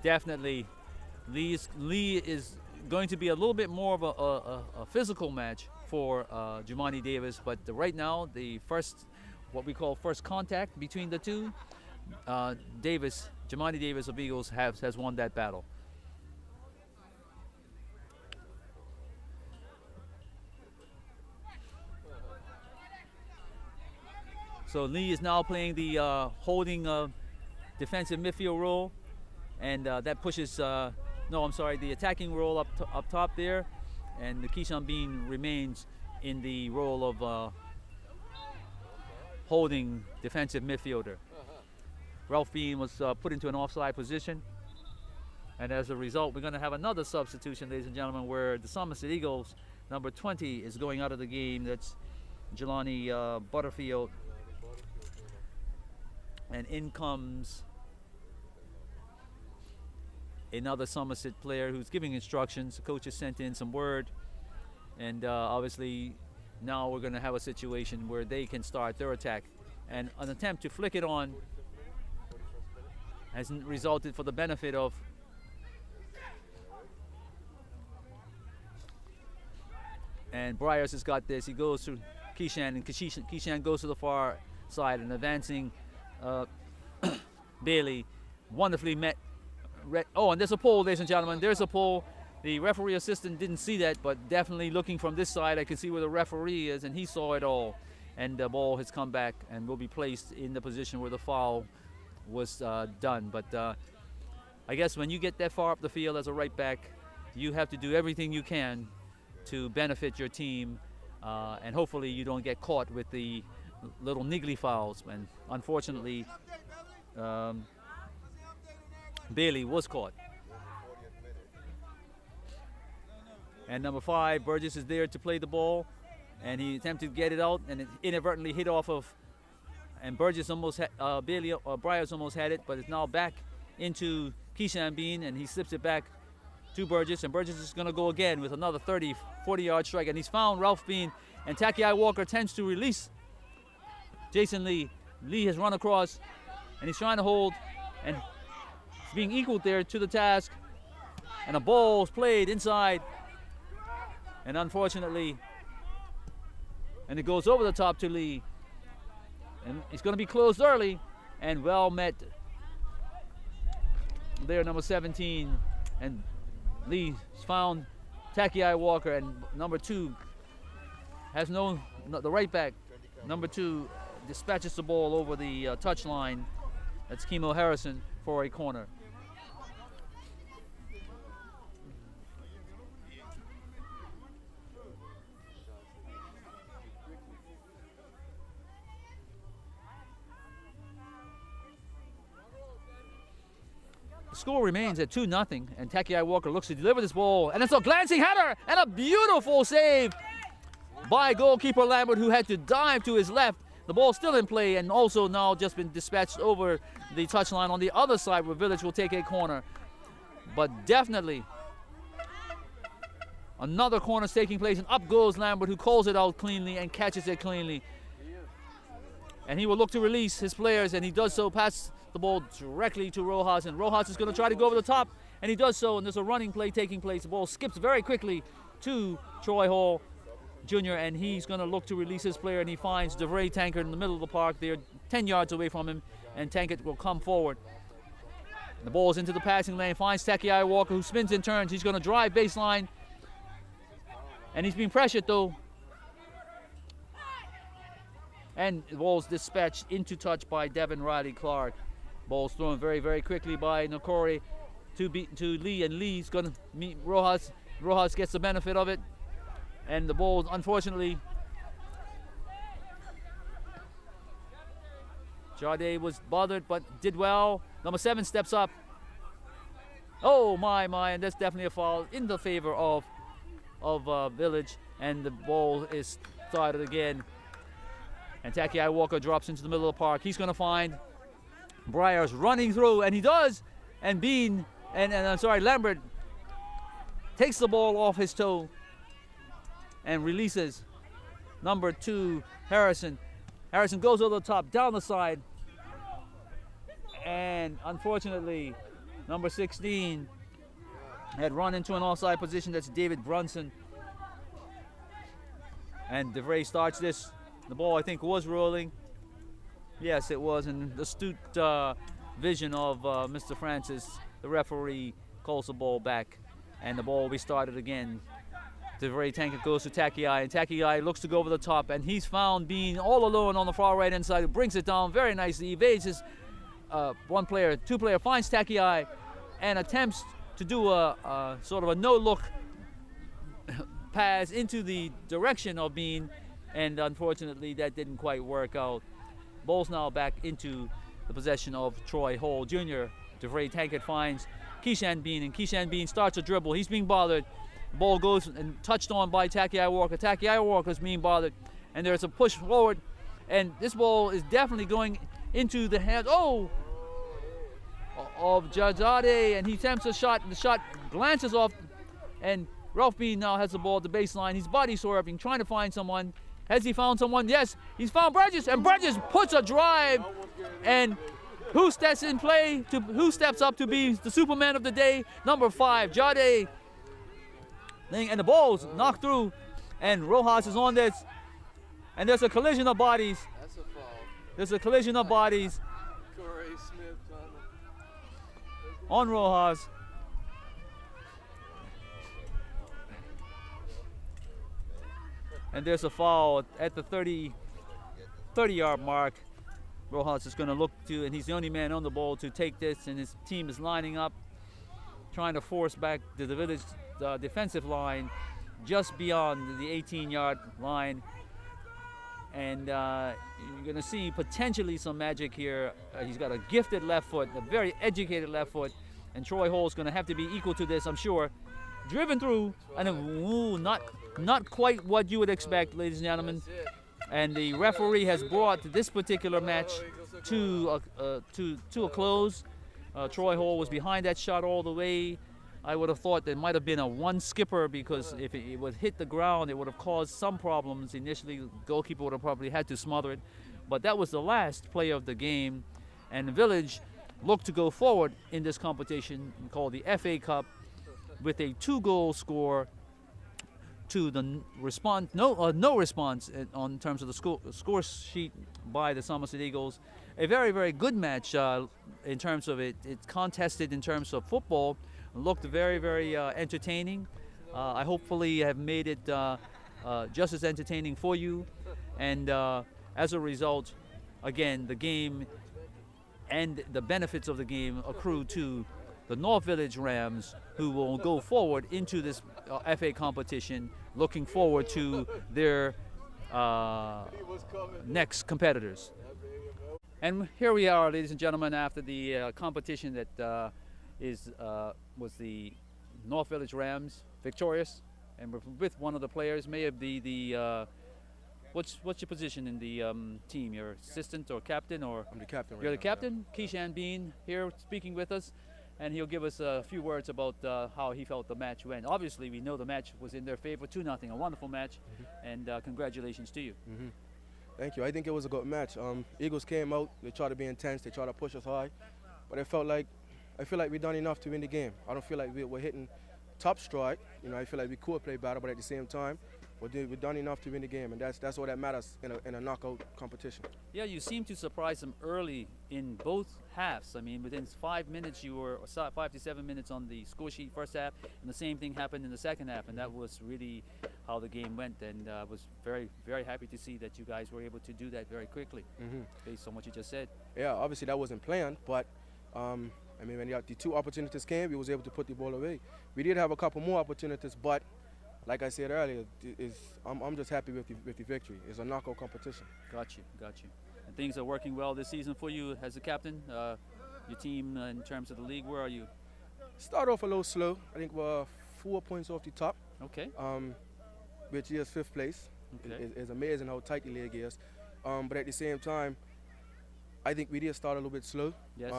Speaker 1: definitely Lee is going to be a little bit more of a physical match for Jumani Davis, but right now, what we call first contact between the two, Jumani Davis of Eagles has won that battle. So Lee is now playing the holding defensive midfield role, and that pushes, the attacking role up top there, and the Keishan Bean remains in the role of holding defensive midfielder. Ralph Bean was put into an offside position, and as a result, we're going to have another substitution, ladies and gentlemen, where the Somerset Eagles, number 20, is going out of the game. That's Jelani Butterfield. And in comes another Somerset player who's giving instructions. The coach has sent in some word, and obviously now we're going to have a situation where they can start their attack. And an attempt to flick it on has resulted for the benefit of and Briars has got this. He goes to Keyshan, and Keyshan goes to the far side and advancing Bailey. Wonderfully met. Oh, and there's a pole, ladies and gentlemen. There's a pole. The referee assistant didn't see that, but definitely looking from this side, I can see where the referee is, and he saw it all. And the ball has come back and will be placed in the position where the foul was done. But I guess when you get that far up the field as a right back, you have to do everything you can to benefit your team, and hopefully you don't get caught with the little niggly fouls. And unfortunately, Bailey was caught. And number 5, Burgess, is there to play the ball, and he attempted to get it out, and it inadvertently hit off of, and Burgess almost had, Briars almost had it, but it's now back into Keyshan Bean, and he slips it back to Burgess, and Burgess is going to go again with another 30, 40-yard strike, and he's found Ralph Bean, and Takiai Walker tends to release Jason Lee. Lee has run across, and he's trying to hold, and he's being equal there to the task, and a ball is played inside, and unfortunately, and it goes over the top to Lee, and it's going to be closed early, and well met there, number 17, and Lee found Takiai Walker, and number 2 has the right back. Number 2 dispatches the ball over the touch line. That's Kimo Harrison for a corner. The score remains at 2-0, and Takiai Walker looks to deliver this ball, and it's a glancing header, and a beautiful save by goalkeeper Lambert, who had to dive to his left. The ball still in play, and also now just been dispatched over the touchline on the other side, where Village will take a corner. But definitely another corner is taking place, and up goes Lambert, who calls it out cleanly and catches it cleanly. And he will look to release his players, and he does so, pass the ball directly to Rojas, and Rojas is going to try to go over the top, and he does so, and there's a running play taking place. The ball skips very quickly to Troy Hall Jr., and he's going to look to release his player, and he finds DeVray Tankard in the middle of the park. They're 10 yards away from him, and Tankard will come forward. The ball's into the passing lane, finds Takiai Walker, who spins and turns. He's going to drive baseline, and he's being pressured though. And the ball's dispatched into touch by Devin Riley Clark. Ball's thrown very, very quickly by Nakori to Lee, and Lee's going to meet Rojas. Rojas gets the benefit of it, and the ball, unfortunately, Jade was bothered but did well. Number 7 steps up. Oh my, and that's definitely a foul in the favor of Village, and the ball is started again. And Takiai Walker drops into the middle of the park. He's going to find Briars running through, and he does. And Lambert takes the ball off his toe and releases number 2, Harrison. Harrison goes over the top, down the side. And unfortunately, number 16 had run into an offside position. That's David Brunson. And DeVray starts this. The ball, I think, was rolling. Yes, it was. And the astute vision of Mr. Francis, the referee, calls the ball back. And the ball will be started again. DeVray Tankard goes to Takiai, and Takiai looks to go over the top, and he's found being all alone on the far right-hand side, who brings it down very nicely, evades his two-player, finds Takiai, and attempts to do a sort of a no-look pass into the direction of Bean, and unfortunately that didn't quite work out. Ball's now back into the possession of Troy Hall Jr. DeVray Tankard finds Keyshan Bean, and Keyshan Bean starts a dribble. He's being bothered. The ball goes and touched on by Takiai Walker. Takiai Walker's being bothered, and there's a push forward, and this ball is definitely going into the hands of Jajade, and he attempts a shot, and the shot glances off, and Ralph Bean now has the ball at the baseline. He's body swerving, trying to find someone. Has he found someone? Yes, he's found Bridges, and Bridges puts a drive. And who steps in play? Who steps up to be the Superman of the day? Number 5, Jade. And the ball's knocked through, and Rojas is on this. And there's a collision of bodies.
Speaker 2: That's a foul.
Speaker 1: There's a collision of bodies
Speaker 2: Corey Smith trying to...
Speaker 1: on Rojas. And there's a foul at the 30-yard mark. Rojas is going to look to, and he's the only man on the ball to take this, and his team is lining up, trying to force back the Village defensive line just beyond the 18-yard line. And you're going to see potentially some magic here. He's got a gifted left foot, a very educated left foot, and Troy Hall's going to have to be equal to this, I'm sure. Driven through, and then, ooh, not quite what you would expect, ladies and gentlemen. And the referee has brought this particular match to a close. Troy Hall was behind that shot all the way. I would have thought there might have been a one skipper, because if it would hit the ground, it would have caused some problems. Initially, the goalkeeper would have probably had to smother it. But that was the last play of the game. And the Village looked to go forward in this competition called the FA Cup with a 2-goal score to the no response on terms of the score sheet by the Somerset Eagles. A very, very good match in terms of it. It's contested in terms of football. Looked very, very entertaining. I hopefully have made it just as entertaining for you. And as a result, again, the game and the benefits of the game accrue to the North Village Rams, who will go forward into this FA competition, looking forward to their next competitors. And here we are, ladies and gentlemen, after the competition that was the North Village Rams victorious, and we're with one of the players. May it be the what's your position in the team? You're assistant or captain, or
Speaker 3: I'm the captain.
Speaker 1: You're
Speaker 3: right
Speaker 1: the captain. Keishan Bean here speaking with us, and he'll give us a few words about how he felt the match went. Obviously, we know the match was in their favor, 2-0, a wonderful match, and congratulations to you.
Speaker 3: Thank you. I think it was a good match. Eagles came out. They tried to be intense. They tried to push us high, but I feel like we've done enough to win the game. I don't feel like we're hitting top strike. You know, I feel like we could play better, but at the same time, we've done enough to win the game, and that's all that matters in a knockout competition.
Speaker 1: Yeah, you seem to surprise them early in both halves. I mean, within 5 minutes, you were 5 to 7 minutes on the score sheet first half, and the same thing happened in the second half, and that was really how the game went. And I was very, very happy to see that you guys were able to do that very quickly, based on what you just said.
Speaker 3: Yeah, obviously that wasn't planned, but I mean, when the 2 opportunities came, we was able to put the ball away. We did have a couple more opportunities, but like I said earlier, I'm just happy with the victory. It's a knockout competition.
Speaker 1: Got you. And things are working well this season for you as a captain. Your team, in terms of the league, where are you?
Speaker 3: Start off a little slow. I think we're 4 points off the top.
Speaker 1: Okay.
Speaker 3: Which is 5th place.
Speaker 1: Okay.
Speaker 3: It's amazing how tight the league is. But at the same time, I think we did start a little bit slow.
Speaker 1: Yes.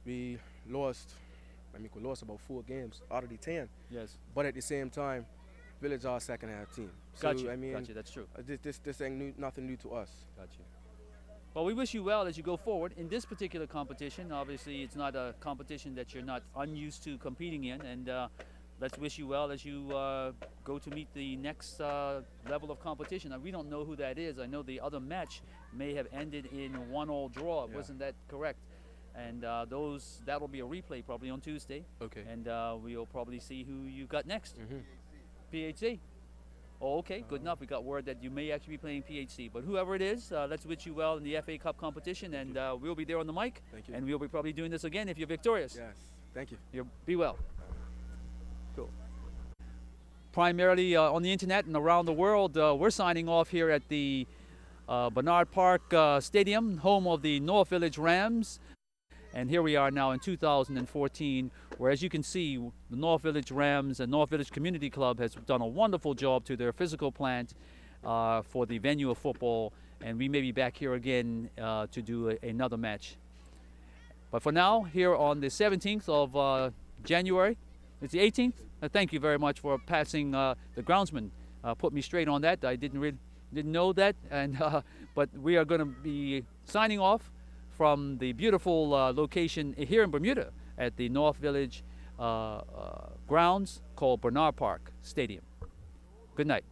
Speaker 3: We lost. We lost about 4 games out of the 10.
Speaker 1: Yes.
Speaker 3: But at the same time, Village are a second half team.
Speaker 1: Got
Speaker 3: So
Speaker 1: you.
Speaker 3: I mean,
Speaker 1: Got you. That's true.
Speaker 3: This ain't nothing new to us.
Speaker 1: Got you. Well, we wish you well as you go forward in this particular competition. Obviously, it's not a competition that you're not unused to competing in, and let's wish you well as you go to meet the next level of competition. Now, we don't know who that is. I know the other match may have ended in a 1-1 draw.
Speaker 3: Yeah.
Speaker 1: Wasn't that correct? And that'll be a replay probably on Tuesday.
Speaker 3: Okay.
Speaker 1: And we'll probably see who you got next. PHC. Oh, okay, good enough. We got word that you may actually be playing PHC. But whoever it is, let's wish you well in the FA Cup competition, and we'll be there on the mic.
Speaker 3: Thank you.
Speaker 1: And we'll be probably doing this again if you're victorious.
Speaker 3: Yes. Thank you.
Speaker 1: Be well. Cool. Primarily on the internet and around the world, we're signing off here at the Bernard Park Stadium, home of the North Village Rams. And here we are now in 2014, where, as you can see, the North Village Rams and North Village Community Club has done a wonderful job to their physical plant for the venue of football. And we may be back here again to do another match. But for now, here on the 17th of January, it's the 18th. Thank you very much for passing the groundsman. Put me straight on that. I didn't really. Didn't know that, and but we are going to be signing off from the beautiful location here in Bermuda at the North Village grounds called Bernard Park Stadium. Good night.